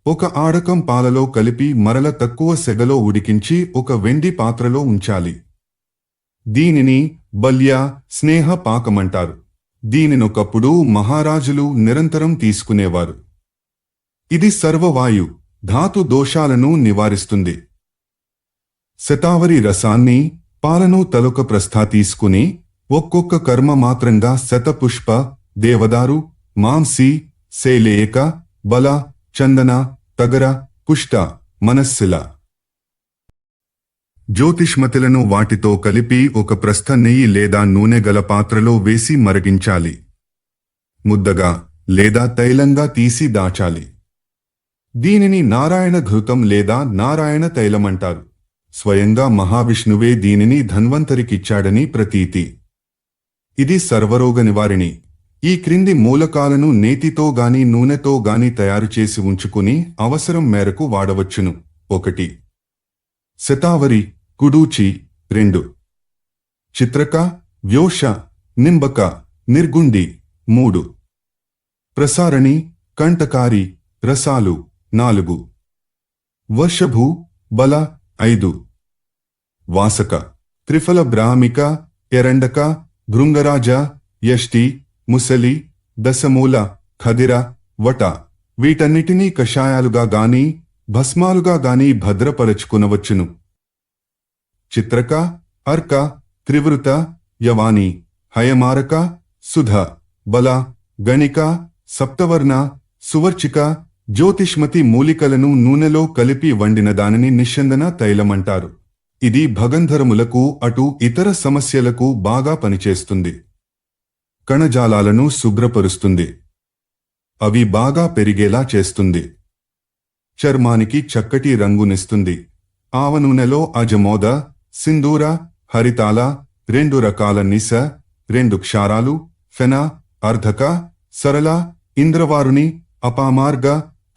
ఒక ఆడకం పాలలో కలిపి మరల తక్కువ సెగలో ఉడికించి ఒక వెండి పాత్రలో ఉంచాలి. దీనిని బల్య స్నేహ పాకమంటారు. దీనినొకప్పుడు మహారాజులు నిరంతరం తీసుకునేవారు. ఇది సర్వవాయు, ధాతు దోషాలను నివారిస్తుంది. శతావరి రసాన్ని, పాలను తలొక ప్రస్థా తీసుకుని ఒక్కొక్క కర్మ మాత్రంగా శతపుష్ప, దేవదారు, మాంసి, శైలేయక, బల, చందన, తగర, కుష్ట, మనస్సిల, జ్యోతిష్మతులను వాటితో కలిపి ఒక ప్రస్థ నెయ్యి లేదా నూనె గల పాత్రలో వేసి మరిగించాలి. ముద్దగా లేదా తైలంగా తీసి దాచాలి. దీనిని నారాయణ ఘృతం లేదా నారాయణ తైలమంటారు. స్వయంగా మహావిష్ణువే దీనిని ధన్వంతరికిచ్చాడని ప్రతీతి. ఇది సర్వరోగ నివారిణి. ఈ క్రింది మూలకాలను నేతితో గాని నూనెతో గాని తయారు చేసి ఉంచుకుని అవసరం మేరకు వాడవచ్చును. 1. శతావరి, కుడూచి. 2. చిత్రక, వ్యోష, నింబక, నిర్గుండి. 3. ప్రసారణి, కంటకారి, రసాలు. 4. వర్షభూ, బల. 5. వాసక, త్రిఫల బ్రాహ్మిక, ఎరండక, భృంగరాజ, యష్టి, ముసలి, దశమూల, ఖదిర, వట. వీటన్నిటినీ కషాయాలుగా గాని భస్మాలుగా గాని భద్రపరచుకునవచ్చును. చిత్రక, అర్క, త్రివృత, యవాని, హయమారక, సుధ, బల, గణిక, సప్తవర్ణ, సువర్చిక, జ్యోతిష్మతి మూలికలను నూనెలో కలిపి వండిన దానిని నిశ్చందన తైలమంటారు. ఇది భగంధరములకు అటు ఇతర సమస్యలకు బాగా పనిచేస్తుంది. కణజాలాలను శుభ్రపరుస్తుంది. అవి బాగా పెరిగేలా చేస్తుంది. చర్మానికి చక్కటి రంగునిస్తుంది. ఆవ నూనెలో అజమోద, సింధూర, హరితాల, 2 రకాల నిస, 2 క్షారాలు, ఫెన, అర్ధక, సరళ, ఇంద్రవారుని, అపామార్గ,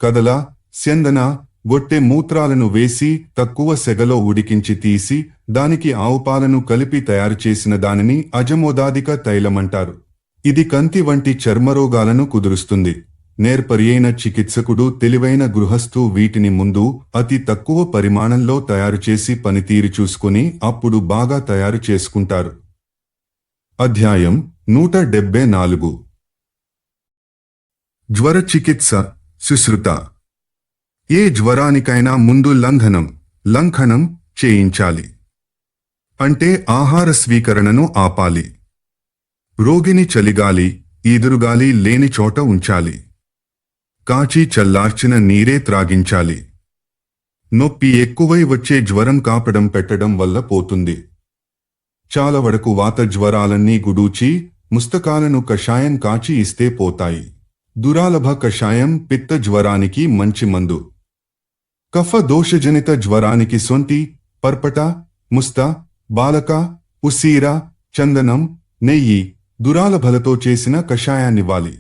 కదల, స్యందన, గొట్టె మూత్రాలను వేసి తక్కువ సెగలో ఉడికించి తీసి దానికి ఆవుపాలను కలిపి తయారుచేసిన దానిని అజమోదాదిక తైలమంటారు. ఇది కంతి వంటి చర్మరోగాలను కుదురుస్తుంది. నేర్పరియైన చికిత్సకుడు, తెలివైన గృహస్థు వీటిని ముందు అతి తక్కువ పరిమాణంలో తయారుచేసి పనితీరు చూసుకుని అప్పుడు బాగా తయారు చేసుకుంటారు. అధ్యాయం 174. జ్వర చికిత్స సుశ్రుత. ఏ జ్వరానికైనా ముందు లంఘనం చేయించాలి. అంటే ఆహార స్వీకరణను ఆపాలి. రోగిని చలిగాలి, ఈదురుగాలి లేని చోట ఉంచాలి. కాచి చల్లార్చిన నీరే త్రాగించాలి. నొప్పి ఎక్కువై వచ్చే జ్వరం కాపడం పెట్టడం వల్ల పోతుంది. చాలా వరకు వాత జ్వరాలన్నీ గుడూచి, ముస్తకాలను కషాయం కాచి ఇస్తే పోతాయి. దురాలభ కషాయం పిత్త జ్వరానికి మంచి మందు. కఫ దోషజనిత జ్వరానికి సొంటి, పర్పట, ముస్త, బాలక, ఉసీర, చందనం, నెయ్యి, దురాలభలతో చేసిన కషాయాన్నివ్వాలి.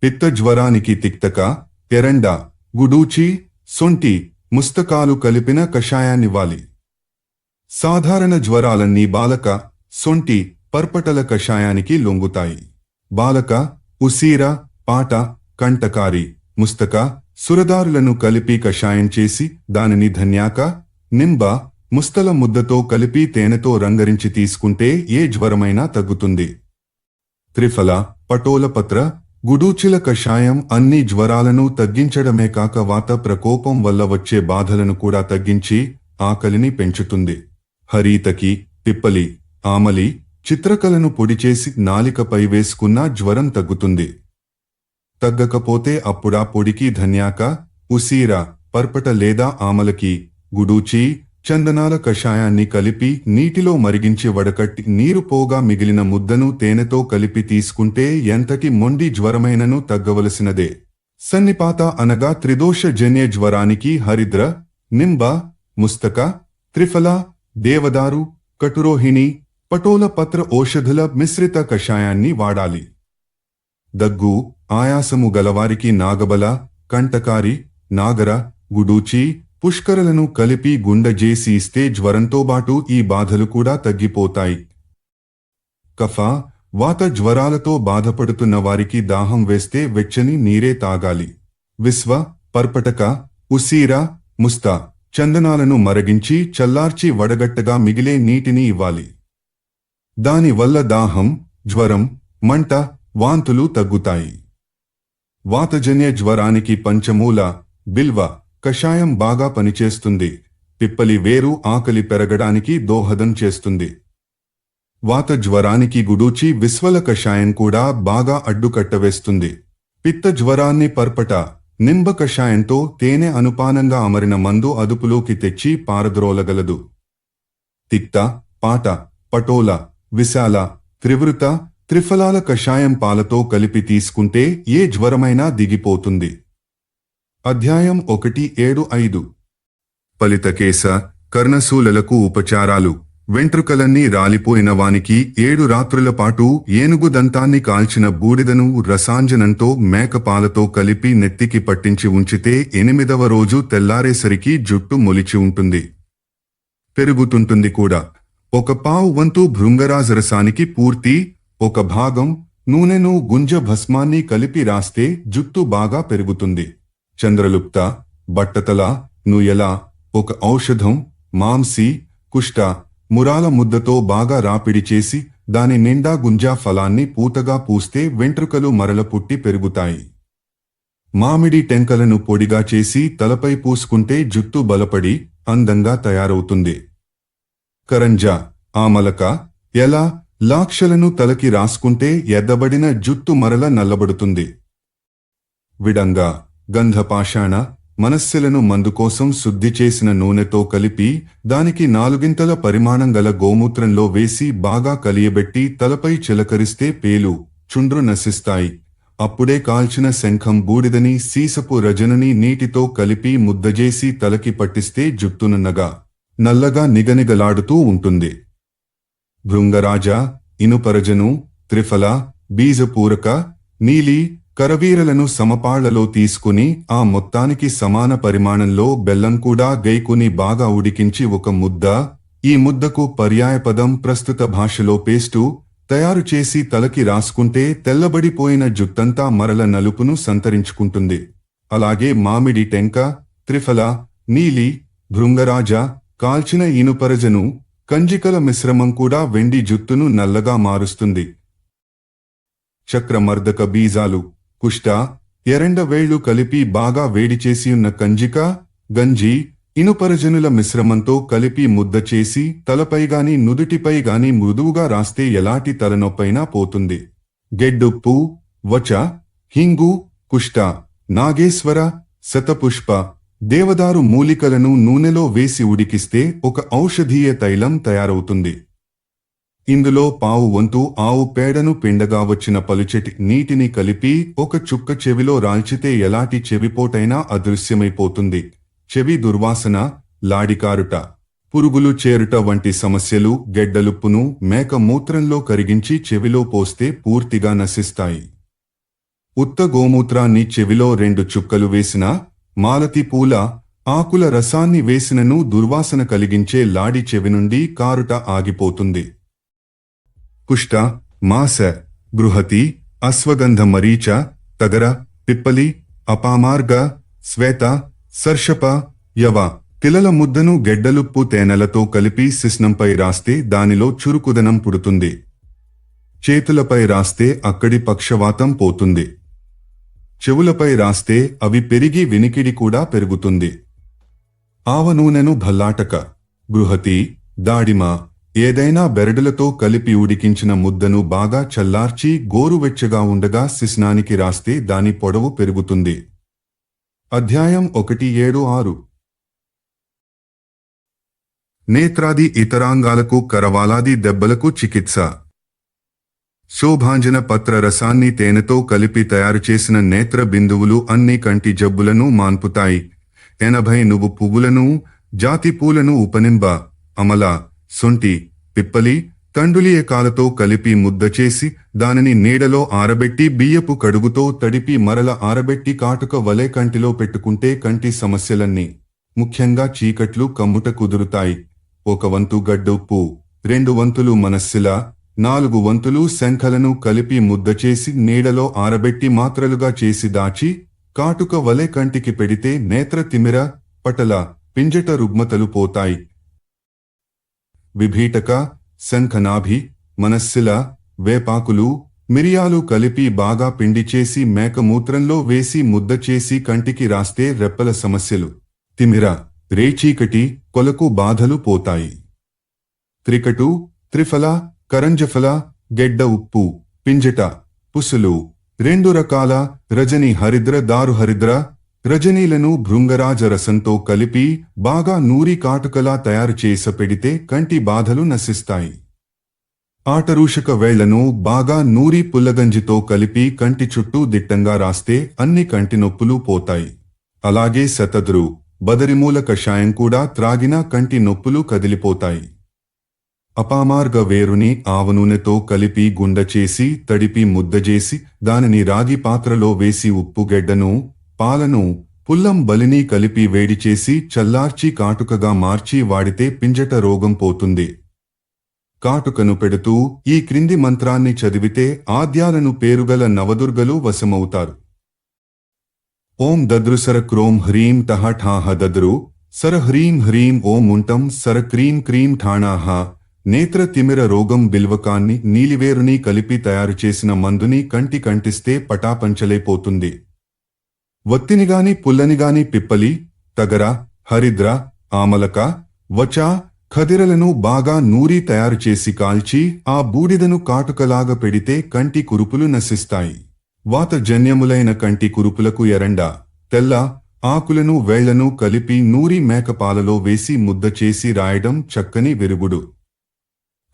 పిత్త జ్వరానికి తిక్తక, ఎరండ, గుడూచి, సొంటి, ముస్తకాలు కలిపిన కషాయాన్నివ్వాలి. సాధారణ జ్వరాలన్నీ బాలక, సొంటి, పర్పటల కషాయానికి లొంగుతాయి. బాలక, ఉసీర, పాట, కంటకారి, ముస్తక, సురదారులను కలిపి కషాయం చేసి దానిని ధన్యాక, నింబ, ముస్తల ముద్దతో కలిపి తేనెతో రంగరించి తీసుకుంటే ఏ జ్వరమైనా తగ్గుతుంది. త్రిఫల, పటోలపత్ర, గుడూచిల కషాయం అన్ని జ్వరాలను తగ్గించడమే కాక వాత ప్రకోపం వల్ల వచ్చే బాధలను కూడా తగ్గించి ఆకలిని పెంచుతుంది. హరీతకి, పిప్పలి, ఆమలి, చిత్రకలను పొడిచేసి నాలికపై వేసుకున్నా జ్వరం తగ్గుతుంది. తగ్గకపోతే అప్పుడా పొడికి ధన్యాక, ఉసీర, పర్పట లేదా ఆమలకి, గుడూచి, చందనాల కషాయాన్ని కలిపి నీటిలో మరిగించి వడకట్టి నీరు పోగా మిగిలిన ముద్దను తేనెతో కలిపి తీసుకుంటే ఎంతటి మొండి జ్వరమైనను తగ్గవలసినదే. సన్నిపాత అనగా త్రిదోషజన్య జ్వరానికి హరిద్ర, నింబ, ముస్తక, త్రిఫల, దేవదారు, కటురోహిణి, పటోల పత్ర ఓషధుల మిశ్రిత కషాయాన్ని వాడాలి. దగ్గు, ఆయాసము గలవారికి నాగబల, కంటకారి, నాగర, గుడూచి, పుష్కరలను కలిపి గుండజేసి ఇస్తే జ్వరంతోబాటు ఈ బాధలు కూడా తగ్గిపోతాయి. కఫ, వాత జ్వరాలతో బాధపడుతున్న వారికి దాహం వేస్తే వెచ్చని నీరే తాగాలి. విశ్వ, పర్పటక, ఉసీర, ముస్త, చందనాలను మరగించి చల్లార్చి వడగట్టగా మిగిలే నీటిని ఇవ్వాలి. దాని వల్ల దాహం, జ్వరం, మంట, వాంతులు తగ్గుతాయి. వాతజన్య జ్వరానికి పంచమూల, బిల్వ కషాయం బాగా పనిచేస్తుంది. పిప్పలి వేరు ఆకలి పెరగడానికి దోహదం చేస్తుంది. వాత జ్వరానికి గుడూచి, విశ్వల కషాయం కూడా బాగా అడ్డుకట్టవేస్తుంది. పిత్త జ్వరాన్ని పర్పట, నింబ కషాయంతో తేనె అనుపానంగా అమరిన మందు అదుపులోకి తెచ్చి పారద్రోలగలదు. తిక్త, పాట, పటోల, విశాల, త్రివృత, త్రిఫలాల కషాయం పాలతో కలిపి తీసుకుంటే ఏ జ్వరమైనా దిగిపోతుంది. అధ్యాయం 175. ఫలితకేశ, కర్ణశూలలకు ఉపచారాలు. వెంట్రుకలన్నీ రాలిపోయిన వానికి 7 రాత్రుల పాటు ఏనుగు దంతాన్ని కాల్చిన బూడిదను రసాంజనంతో మేకపాలతో కలిపి నెత్తికి పట్టించి ఉంచితే 8వ రోజు తెల్లారేసరికి జుట్టు మొలిచి ఉంటుంది, పెరుగుతుంటుంది కూడా. 1/4 వంతు భృంగరాజరసానికి పూర్తి 1 భాగం నూనెను గుంజ భస్మాన్ని కలిపి రాస్తే జుట్టు బాగా పెరుగుతుంది. చంద్రలుప్త, బట్టతల, నుయల 1 ఔషధం. మాంసి, కుష్ట, మురాల ముద్దతో బాగా రాపిడి చేసి దాని నిండా గుంజా ఫలాన్ని పూతగా పూస్తే వెంట్రుకలు మరల పుట్టి పెరుగుతాయి. మామిడి టెంకలను పొడిగా చేసి తలపై పూసుకుంటే జుట్టు బలపడి అందంగా తయారవుతుంది. కరంజ, ఆమలక, ఎల, లాక్షలను తలకి రాసుకుంటే ఎద్దబడిన జుట్టు మరల నల్లబడుతుంది. విడంగా, గంధపాషాణ, మనస్సులను మందుకోసం శుద్ధి చేసిన నూనెతో కలిపి దానికి 4 పరిమాణం గల గోమూత్రంలో వేసి బాగా కలియబెట్టి తలపై చిలకరిస్తే పేలు, చుండ్రు నశిస్తాయి. అప్పుడే కాల్చిన శంఖం బూడిదని సీసపు రజనుని నీటితో కలిపి ముద్దజేసి తలకి పట్టిస్తే జుట్టునున్నగా నల్లగా నిగనిగలాడుతూ ఉంటుంది. భృంగరాజ, ఇనుపరజను, త్రిఫల, బీజపూరక, నీలి, కరవీరలను సమపాళ్లలో తీసుకుని ఆ మొత్తానికి సమాన పరిమాణంలో బెల్లం కూడా గైకుని బాగా ఉడికించి ఒక ముద్ద, ఈ ముద్దకు పర్యాయపదం ప్రస్తుత భాషలో పేస్టు తయారు చేసి తలకి రాసుకుంటే తెల్లబడిపోయిన జుత్తంతా మరల నలుపును సంతరించుకుంటుంది. అలాగే మామిడి టెంక, త్రిఫల, నీలి, భృంగరాజ, కాల్చిన ఇనుపరజను, కంజికల మిశ్రమం కూడా వెండి జుత్తును నల్లగా మారుస్తుంది. చక్రమర్దక బీజాలు, కుష్ట, ఎరండ వేళ్లు కలిపి బాగా వేడిచేసియున్న కంజిక, గంజి, ఇనుపరజనుల మిశ్రమంతో కలిపి ముద్ద చేసి తలపైగాని నుదుటిపైగాని మృదువుగా రాస్తే ఎలాంటి తలనొప్పైనా పోతుంది. గెడ్డుప్పు, వచ, హింగు, కుష్ట, నాగేశ్వర, శతపుష్ప, దేవదారు మూలికలను నూనెలో వేసి ఉడికిస్తే ఒక ఔషధీయ తైలం తయారవుతుంది. ఇందులో పావు వంతు ఆవు పేడను పిండగా వచ్చిన పలుచటి నీటిని కలిపి ఒక చుక్క చెవిలో రాల్చితే ఎలాంటి చెవిపోటైనా అదృశ్యమైపోతుంది. చెవి దుర్వాసన, లాడికారుట, పురుగులు చేరుట వంటి సమస్యలు గెడ్డలుప్పును మేక మూత్రంలో కరిగించి చెవిలో పోస్తే పూర్తిగా నశిస్తాయి. ఉత్త గోమూత్రాన్ని చెవిలో 2 చుక్కలు వేసినా, మాలతి పూల ఆకుల రసాన్ని వేసినను దుర్వాసన కలిగించే లాడి చెవి నుండి కారుట ఆగిపోతుంది. కుష్ట, మాస, బృహతి, అశ్వగంధ మరీచ, తగర, పిప్పలి, అపామార్గ, శ్వేత, సర్షప, యవ, తిలల ముద్దను గెడ్డలుప్పు తేనెలతో కలిపి శిస్నంపై రాస్తే దానిలో చురుకుదనం పుడుతుంది. చేతులపై రాస్తే అక్కడి పక్షవాతం పోతుంది. చెవులపై రాస్తే అవి పెరిగి వినికిడి కూడా పెరుగుతుంది. ఆవ నూనెను భల్లాటక, బృహతి, దాడిమ, ఏదైనా బెరడులతో కలిపి ఉడికించిన ముద్దను బాగా చల్లార్చి గోరువెచ్చగా ఉండగా శిస్నానికి రాస్తే దాని పొడవు పెరుగుతుంది. అధ్యాయం 176. నేత్రాది ఇతరాంగాలకు కరవాలాది దెబ్బలకు చికిత్స. శోభాంజన పత్ర రసాన్ని తేనెతో కలిపి తయారు చేసిన నేత్ర బిందువులు అన్ని కంటి జబ్బులను మాన్పుతాయి. 80 నువ్వు పువ్వులను, జాతి పూలను ఉపనింబ, అమల, సొంటి, పిప్పలి, తండులియకాలతో కలిపి ముద్ద చేసి దానిని నీడలో ఆరబెట్టి బియ్యపు కడుగుతో తడిపి మరల ఆరబెట్టి కాటుక వలె కంటిలో పెట్టుకుంటే కంటి సమస్యలన్నీ, ముఖ్యంగా చీకట్లు కమ్ముట కుదురుతాయి. 1 వంతు గడ్డుప్పు, 2 వంతులు మనస్సిల, 4 వంతులు శంఖలను కలిపి ముద్ద చేసి నీడలో ఆరబెట్టి మాత్రలుగా చేసి దాచి కాటుక వలె కంటికి పెడితే నేత్ర తిమిర, పటల, పింజట రుగ్మతలు పోతాయి. విభీటక, శంఖనాభి, మనస్సిల, వేపాకులు, మిరియాలు కలిపి బాగా పిండి చేసి మేక మూత్రంలో వేసి ముద్ద చేసి కంటికి రాస్తే రెప్పల సమస్యలు, తిమిర, రేచీకటి, కొలకు బాధలు పోతాయి. త్రికటు, త్రిఫల, కరంజఫల, గెడ్డ ఉప్పు, పింజట, పుసులు, 2 రకాల రజని హరిద్ర, దారు హరిద్ర, రజనీలను భృంగరాజ రసంతో కలిపి బాగా నూరి కాటుకలా తయారు చేసి పెడితే కంటి బాధలు నశిస్తాయి. ఆటరూషక వేళ్లను బాగా నూరి పుల్లగంజితో కలిపి కంటి చుట్టూ దిట్టంగా రాస్తే అన్ని కంటి నొప్పులు పోతాయి. అలాగే శతద్రు, బదరిమూల కషాయం కూడా త్రాగినా కంటి నొప్పులు కదిలిపోతాయి. అపామార్గ వేరుని ఆవనూనెతో కలిపి గుండ చేసి తడిపి ముద్దజేసి దానిని రాగి పాత్రలో వేసి ఉప్పు గెడ్డను, పాలను, పుల్లం బలిని కలిపి వేడిచేసి చల్లార్చి కాటుకగా మార్చి వాడితే పింజట రోగం పోతుంది. కాటుకను పెడుతూ ఈ క్రింది మంత్రాన్ని చదివితే ఆద్యాలను పేరుగల నవదుర్గలు వశమవుతారు. ఓం దద్రుసర క్రోం హ్రీం టహ ఠాహ దద్రు సర హ్రీం హ్రీం ఓం ఉంటం సర క్రీం క్రీం ఠాణాహ. నేత్ర తిమిర రోగం బిల్వకాన్ని, నీలివేరుని కలిపి తయారు చేసిన మందుని కంటి కంటిస్తే పటాపంచలైపోతుంది. వత్తినిగాని పుల్లనిగాని పిప్పలి, తగర, హరిద్ర, ఆమలక, వచ, ఖదిరలను బాగా నూరి తయారు చేసి కాల్చి ఆ బూడిదను కాటుకలాగా పెడితే కంటి కురుపులు నశిస్తాయి. వాతజన్యములైన కంటి కురుపులకు ఎరండ, తెల్ల ఆకులను వేళ్లను కలిపి నూరి మేకపాలలో వేసి ముద్ద చేసి రాయడం చక్కని విరుగుడు.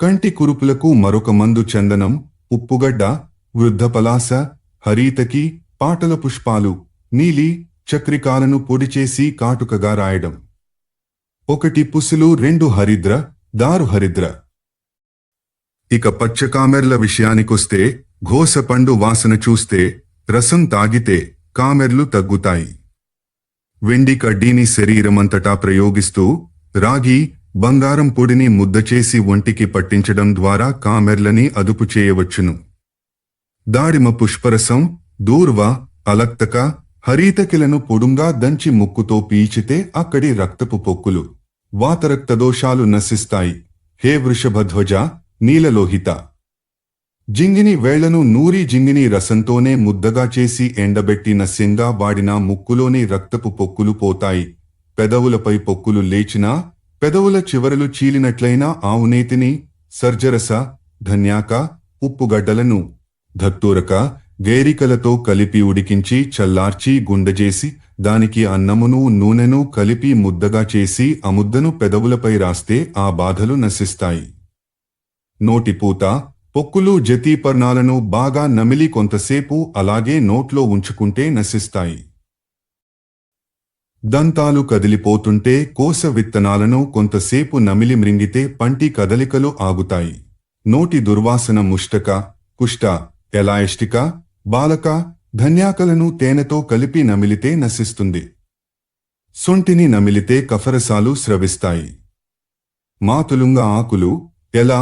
కంటి కురుపులకు మరొక మందు చందనం, ఉప్పుగడ్డ, వృద్ధపలాస, హరీతకి, పాటల పుష్పాలు, నీలి, చక్రికాలను పొడిచేసి కాటుకగా రాయడం. 1 పుసులు 2 హరిద్ర, దారు హరిద్ర. ఇక పచ్చకామెర్ల విషయానికొస్తే ఘోసపండు వాసన చూస్తే, రసం తాగితే కామెర్లు తగ్గుతాయి. వెండి కడ్డీని శరీరమంతటా ప్రయోగిస్తూ రాగి, బంగారం పొడిని ముద్దచేసి ఒంటికి పట్టించడం ద్వారా కామెర్లని అదుపు చేయవచ్చును. దాడిమ పుష్పరసం, దూర్వ, అలక్తక, హరీతకిలను పొడుంగా దంచి ముక్కుతో పీల్చితే అక్కడి రక్తపు పొక్కులు, వాతరక్తదోషాలు నశిస్తాయి. హే వృషభధ్వజ, నీలలోహిత. జింగిని వేళ్లను నూరి జింగిని రసంతోనే ముద్దగా చేసి ఎండబెట్టి నస్యంగా వాడినా ముక్కులోని రక్తపు పొక్కులు పోతాయి. పెదవులపై పొక్కులు లేచినా, పెదవుల చివరలు చీలినట్లయినా ఆవునేతిని, సర్జరస, ధన్యాక, ఉప్పుగడ్డలను, ధత్తూరక, గేరికలతో కలిపి ఉడికించి చల్లార్చి గుండజేసి దానికి అన్నమును నూనెను కలిపి ముద్దగా చేసి ఆ ముద్దను పెదవులపై రాస్తే ఆ బాధలు నశిస్తాయి. నోటిపూత, పొక్కులు జతీపర్ణాలను బాగా నమిలి కొంతసేపు అలాగే నోట్లో ఉంచుకుంటే నశిస్తాయి. దంతాలు కదిలిపోతుంటే కోస విత్తనాలను కొంతసేపు నమిలి మ్రింగితే పంటి కదలికలు ఆగుతాయి. నోటి దుర్వాసన ముష్టక, కుష్ట, ఎలాయిష్టిక, బాలక, ధన్యాకలను తేనెతో కలిపి నమిలితే నశిస్తుంది. సొంటిని నమిలితే కఫరసాలు స్రవిస్తాయి. మాతులుంగ ఆకులు, ఎల,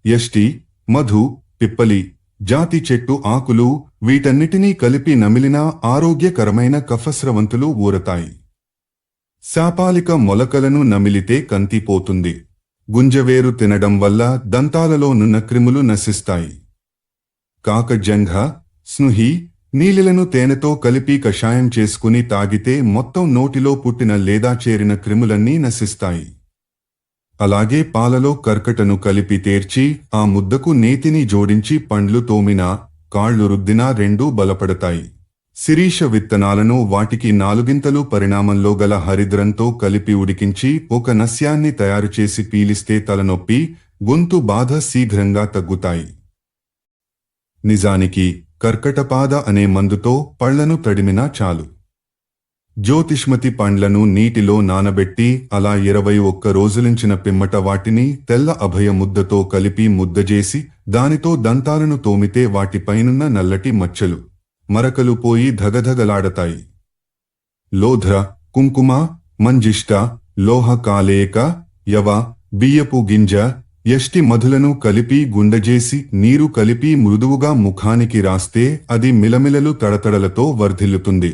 యష్టి, మధు, పిప్పలి, జాతి చెట్టు ఆకులు వీటన్నిటినీ కలిపి నమిలినా ఆరోగ్యకరమైన కఫస్రవంతులు ఊరతాయి. శాపాలిక మొలకలను నమిలితే కంతిపోతుంది. గుంజవేరు తినడం వల్ల దంతాలలో నున్న క్రిములు నశిస్తాయి. కాకజంఘ, స్నుహి, నీలిలను తేనెతో కలిపి కషాయం చేసుకుని తాగితే మొత్తం నోటిలో పుట్టిన లేదా చేరిన క్రిములన్నీ నశిస్తాయి. అలాగే పాలలో కర్కటను కలిపి తేర్చి ఆ ముద్దకు నేతిని జోడించి పండ్లు తోమినా, కాళ్లు రుద్దినా రెండూ బలపడతాయి. శిరీష విత్తనాలను వాటికి 4 పరిణామంలో గల హరిద్రంతో కలిపి ఉడికించి ఒక నస్యాన్ని తయారుచేసి పీలిస్తే తలనొప్పి, గొంతు బాధ శీఘ్రంగా తగ్గుతాయి. నిజానికి కర్కటపాద అనే మందుతో పళ్లను తడిమినా చాలు. జ్యోతిష్మతి పండ్లను నీటిలో నానబెట్టి అలా 21 రోజులించిన పిమ్మట వాటిని తెల్ల అభయ ముద్దతో కలిపి ముద్దజేసి దానితో దంతాలను తోమితే వాటిపైనున్న నల్లటి మచ్చలు, మరకలు పోయి ధగధగలాడతాయి. లోధ్ర, కుంకుమ, మంజిష్ట, లోహ కాలేయక, యవ, బియ్యపు గింజ, యష్టి మధులను కలిపి గుండజేసి నీరు కలిపి మృదువుగా ముఖానికి రాస్తే అది మిలమిలలు తడతడలతో వర్ధిల్లుతుంది.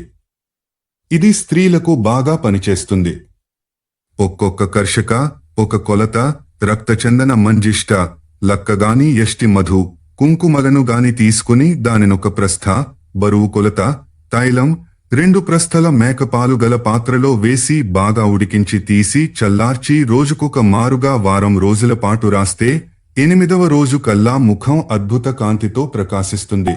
ఇది స్త్రీలకు బాగా పనిచేస్తుంది. ఒక్కొక్క కర్షక, ఒక కొలత, రక్తచందన మంజిష్ట, లక్కగాని యష్టి మధు, కుంకుమలను గాని తీసుకుని దానినొక ప్రస్థ, బరువు కొలత, తైలం, 2 ప్రస్థల మేకపాలు గల పాత్రలో వేసి బాగా ఉడికించి తీసి చల్లార్చి రోజుకొక మారుగా వారం రోజుల పాటు రాస్తే 8వ రోజు కల్లా ముఖం అద్భుత కాంతితో ప్రకాశిస్తుంది.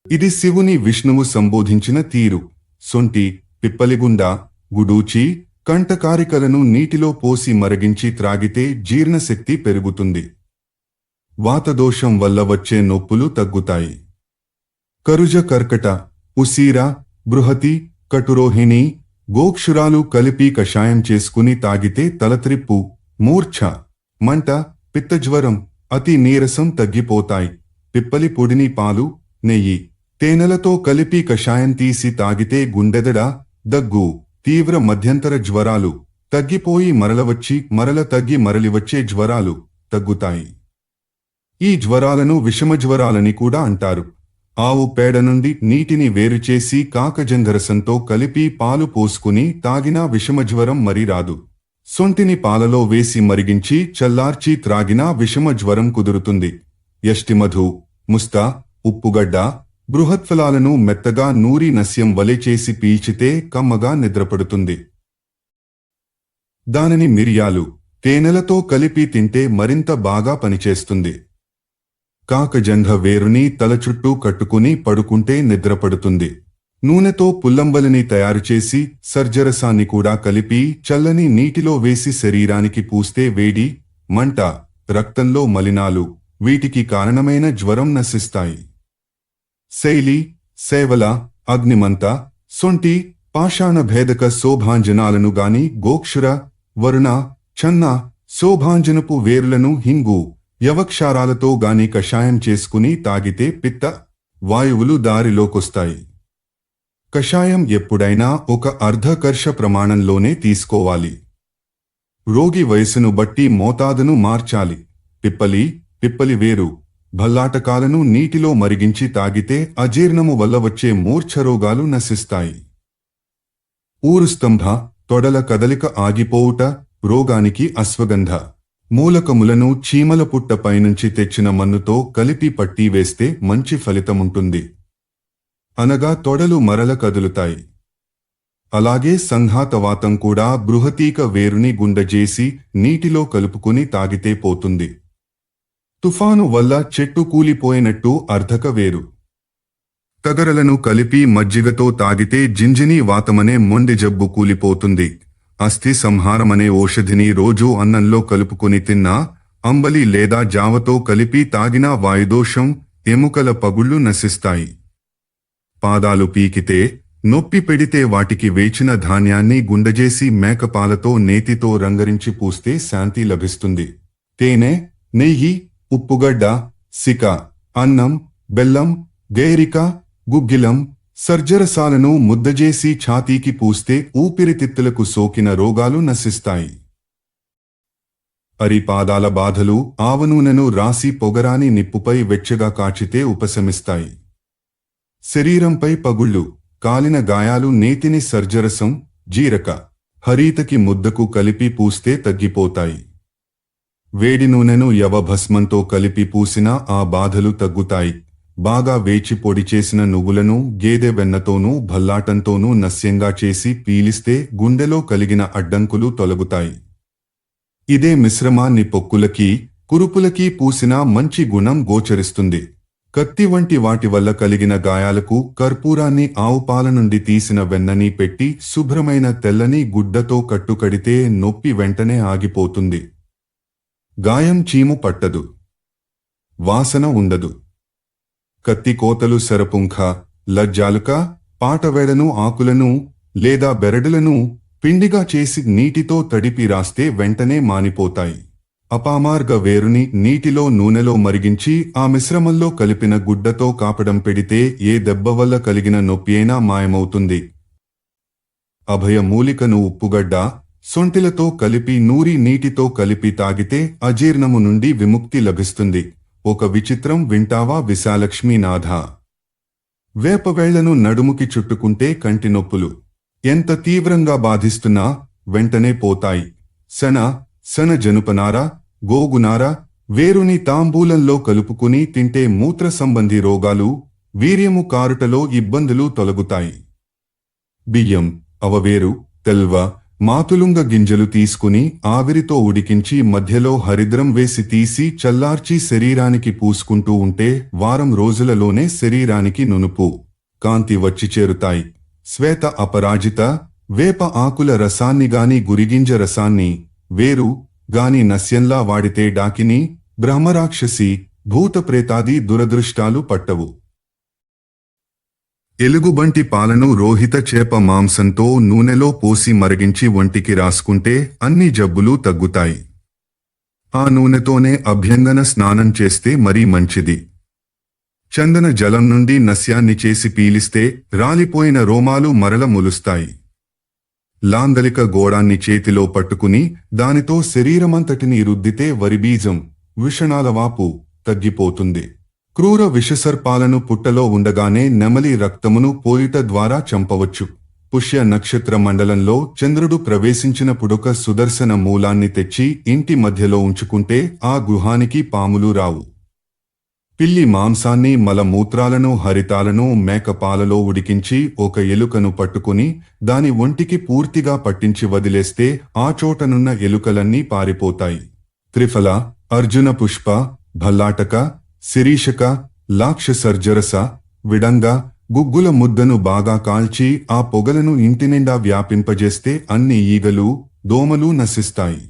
ఇది శివుని విష్ణువు సంబోధించిన తీరు. సొంటి, పిప్పలిగుండ, గుడూచి, కంఠకారికలను నీటిలో పోసి మరిగించి త్రాగితే జీర్ణశక్తి పెరుగుతుంది. వాతదోషం వల్ల వచ్చే నొప్పులు తగ్గుతాయి. కరుజ కర్కట, ఉసీర, బృహతి, కటురోహిణి, గోక్షురాలు కలిపి కషాయం చేసుకుని తాగితే తలత్రిప్పు, మూర్ఛ, మంట, పిత్తజ్వరం, అతి నీరసం తగ్గిపోతాయి. పిప్పలి పొడిని పాలు, నెయ్యి, తేనెలతో కలిపి కషాయం తీసి తాగితే గుండెదడ, దగ్గు, తీవ్ర మధ్యంతర జ్వరాలు తగ్గిపోయి మరల తగ్గి మరలివచ్చే జ్వరాలు తగ్గుతాయి. ఈ జ్వరాలను విషమజ్వరాలని కూడా అంటారు. ఆవు పేడ నుండి నీటిని వేరుచేసి కాకజంఘరసంతో కలిపి పాలు పోసుకుని తాగినా విషమజ్వరం మరి రాదు. సొంటిని పాలలో వేసి మరిగించి చల్లార్చి త్రాగినా విషమజ్వరం కుదురుతుంది. యష్టిమధు, ముస్తా, ఉప్పుగడ్డ, బృహత్ఫలాలను మెత్తగా నూరి నస్యం వలె చేసి పీల్చితే కమ్మగా నిద్రపడుతుంది. దానిని మిరియాలు, తేనెలతో కలిపి తింటే మరింత బాగా పనిచేస్తుంది. కాకజంఘ వేరుని తల చుట్టూ కట్టుకుని పడుకుంటే నిద్రపడుతుంది. నూనెతో పుల్లంబలిని తయారుచేసి సర్జరసాన్ని కూడా కలిపి చల్లని నీటిలో వేసి శరీరానికి పూస్తే వేడి, మంట, రక్తంలో మలినాలు వీటికి కారణమైన జ్వరం నశిస్తాయి. శైలి, సేవల, అగ్నిమంత, సొంటి, పాషాణ భేదక శోభాంజనాలను గాని గోక్షుర, వరుణ, చన్న, శోభాంజనపు వేరులను హింగు, యవక్షారాలతో గాని కషాయం చేసుకుని తాగితే పిత్త వాయువులు దారిలోకొస్తాయి. కషాయం ఎప్పుడైనా ఒక అర్ధకర్ష ప్రమాణంలోనే తీసుకోవాలి. రోగి వయసును బట్టి మోతాదును మార్చాలి. పిప్పలి వేరు, భల్లాటకాలను నీటిలో మరిగించి తాగితే అజీర్ణము వల్ల వచ్చే మూర్ఛరోగాలు నశిస్తాయి. ఊరుస్తంభ, తొడల కదలిక ఆగిపోవుట రోగానికి అశ్వగంధ. మూలకములను చీమల పుట్ట పైనుంచి తెచ్చిన మన్నుతో కలిపి పట్టి వేస్తే మంచి ఫలితముంటుంది. అనగా తొడలు మరల కదులుతాయి. అలాగే సంఘాతవాతం కూడా బృహతీక వేరుని గుండజేసి నీటిలో కలుపుకుని తాగితే పోతుంది. తుఫాను వల్ల చెట్టు కూలిపోయినట్టు అర్ధక వేరు. తగరలను కలిపి మజ్జిగతో తాగితే జింజినీ వాతమనే మొండి జబ్బు కూలిపోతుంది. అస్థి సంహారమనే ఓషధిని రోజూ అన్నంలో కలుపుకొని తిన్నా, అంబలి లేదా జావతో కలిపి తాగినా వాయుదోషం, ఎముకల పగుళ్లు నశిస్తాయి. పాదాలు పీకితే, నొప్పి పెడితే వాటికి వేచిన ధాన్యాన్ని గుండజేసి మేకపాలతో నేతితో రంగరించి పూస్తే శాంతి లభిస్తుంది. తేనె, నెయ్యి, ఉప్పుగడ్డ, సిక, అన్నం, బెల్లం, గేరిక, గుగ్గిలం, సర్జరసాలను ముద్దజేసి ఛాతీకి పూస్తే ఊపిరితిత్తులకు సోకిన రోగాలు నశిస్తాయి. అరిపాదాల బాధలు ఆవనూనెను రాసి పొగరాని నిప్పుపై వెచ్చగా కాచితే ఉపశమిస్తాయి. శరీరంపై పగుళ్ళు, కాలిన గాయాలు నేతిని సర్జరసం, జీరక, హరీతకి ముద్దకు కలిపి పూస్తే తగ్గిపోతాయి. వేడి నూనెను యవభస్మంతో కలిపి పూసినా ఆ బాధలు తగ్గుతాయి. బాగా వేచి పొడి చేసిన నువ్వులను గేదె వెన్నతోనూ భల్లాటంతోనూ నస్యంగా చేసి పీలిస్తే గుండెలో కలిగిన అడ్డంకులు తొలగుతాయి. ఇదే మిశ్రమాన్ని పొక్కులకి, కురుపులకి పూసినా మంచి గుణం గోచరిస్తుంది. కత్తి వంటి వాటి వల్ల కలిగిన గాయాలకు కర్పూరాన్ని ఆవుపాల నుండి తీసిన వెన్నని పెట్టి శుభ్రమైన తెల్లని గుడ్డతో కట్టుకడితే నొప్పి వెంటనే ఆగిపోతుంది. గాయం చీము పట్టదు, వాసన ఉండదు. కత్తి కోతలు శరపుంఖ, లజ్జాలుక, పాటవేడను ఆకులను లేదా బెరడులను పిండిగా చేసి నీటితో తడిపి రాస్తే వెంటనే మానిపోతాయి. అపామార్గ వేరుని నీటిలో నూనెలో మరిగించి ఆ మిశ్రమంలో కలిపిన గుడ్డతో కాపడం పెడితే ఏ దెబ్బ వల్ల కలిగిన నొప్పి అయినా మాయమవుతుంది. అభయ మూలికను ఉప్పుగడ్డ, సొంటిలతో కలిపి నూరి నీటితో కలిపి తాగితే అజీర్ణము నుండి విముక్తి లభిస్తుంది. ఒక విచిత్రం వింటావా విశాలక్ష్మీనాథ? వేపవేళ్లను నడుముకి చుట్టుకుంటే కంటి నొప్పులు ఎంత తీవ్రంగా బాధిస్తున్నా వెంటనే పోతాయి. శన జనుపనార, గోగునార, వేరుని తాంబూలంలో కలుపుకుని తింటే మూత్ర సంబంధి రోగాలు, వీర్యము కారుటలో ఇబ్బందులు తొలగుతాయి. బియ్యం, అవవేరు, తెల్వ, మాతులుంగ గింజలు తీసుకుని ఆవిరితో ఉడికించి మధ్యలో హరిద్రం వేసి తీసి చల్లార్చి శరీరానికి పూసుకుంటూ ఉంటే వారం రోజులలోనే శరీరానికి నునుపు, కాంతి వచ్చి చేరుతాయి. శ్వేత అపరాజిత, వేప ఆకుల రసాన్ని గాని గురిగింజ రసాన్ని, వేరు గాని నస్యంలా వాడితే డాకిని, బ్రహ్మరాక్షసి, భూతప్రేతాది దురదృష్టాలు పట్టవు. ఎలుగుబంటి పాలను రోహిత చేప మాంసంతో నూనెలో పోసి మరిగించి ఒంటికి రాసుకుంటే అన్ని జబ్బులు తగ్గుతాయి. ఆ నూనెతోనే అభ్యంగన స్నానం చేస్తే మరీ మంచిది. చందన జలం నుండి నస్యాన్ని చేసి పీలిస్తే రాలిపోయిన రోమాలు మరల మొలుస్తాయి. లాందలిక గోడాన్ని చేతిలో పట్టుకుని దానితో శరీరమంతటిని రుద్దితే వరిబీజం, విషణాల వాపు తగ్గిపోతుంది. క్రూర విషసర్పాలను పుట్టలో ఉండగానే నెమలి రక్తమును పోయుట ద్వారా చంపవచ్చు. పుష్య నక్షత్ర మండలంలో చంద్రుడు ప్రవేశించినప్పుడొక సుదర్శన మూలాన్ని తెచ్చి ఇంటి మధ్యలో ఉంచుకుంటే ఆ గుహానికి పాములు రావు. పిల్లి మాంసాన్ని, మలమూత్రాలను, హరితాలను మేకపాలలో ఉడికించి ఒక ఎలుకను పట్టుకుని దాని ఒంటికి పూర్తిగా పట్టించి వదిలేస్తే ఆ చోటనున్న ఎలుకలన్నీ పారిపోతాయి. త్రిఫల, అర్జున పుష్ప, భల్లాటక, శిరీషక, లాక్షసర్జరస, విడంగ, గుగ్గుల ముద్దను బాగా కాల్చి ఆ పొగలను ఇంటినిండా వ్యాపింపజేస్తే అన్ని ఈగలు, దోమలు నశిస్తాయి.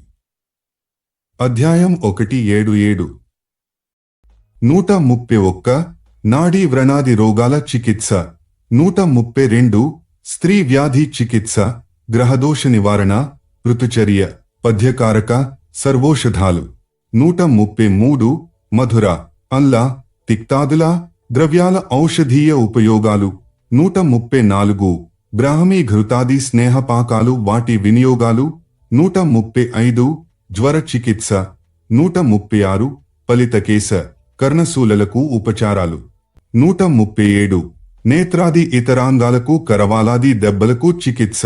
అధ్యాయం 1:7 131 నాడీ వ్రణాది రోగాల చికిత్స 132 స్త్రీ వ్యాధి చికిత్స గ్రహదోష నివారణ ఋతుచర్య పథ్యకారక సర్వోషధాలు 133 మధుర అల్ల తిక్తాదుల ద్రవ్యాల ఔషధీయ ఉపయోగాలు 134 బ్రాహ్మీ ఘృతాది స్నేహపాకాలు వాటి వినియోగాలు 135 జ్వర చికిత్స 136 ఫలితకేశ కర్ణశూలలకు ఉపచారాలు 137 నేత్రాది ఇతరాంగాలకు కరవాలాది దెబ్బలకు చికిత్స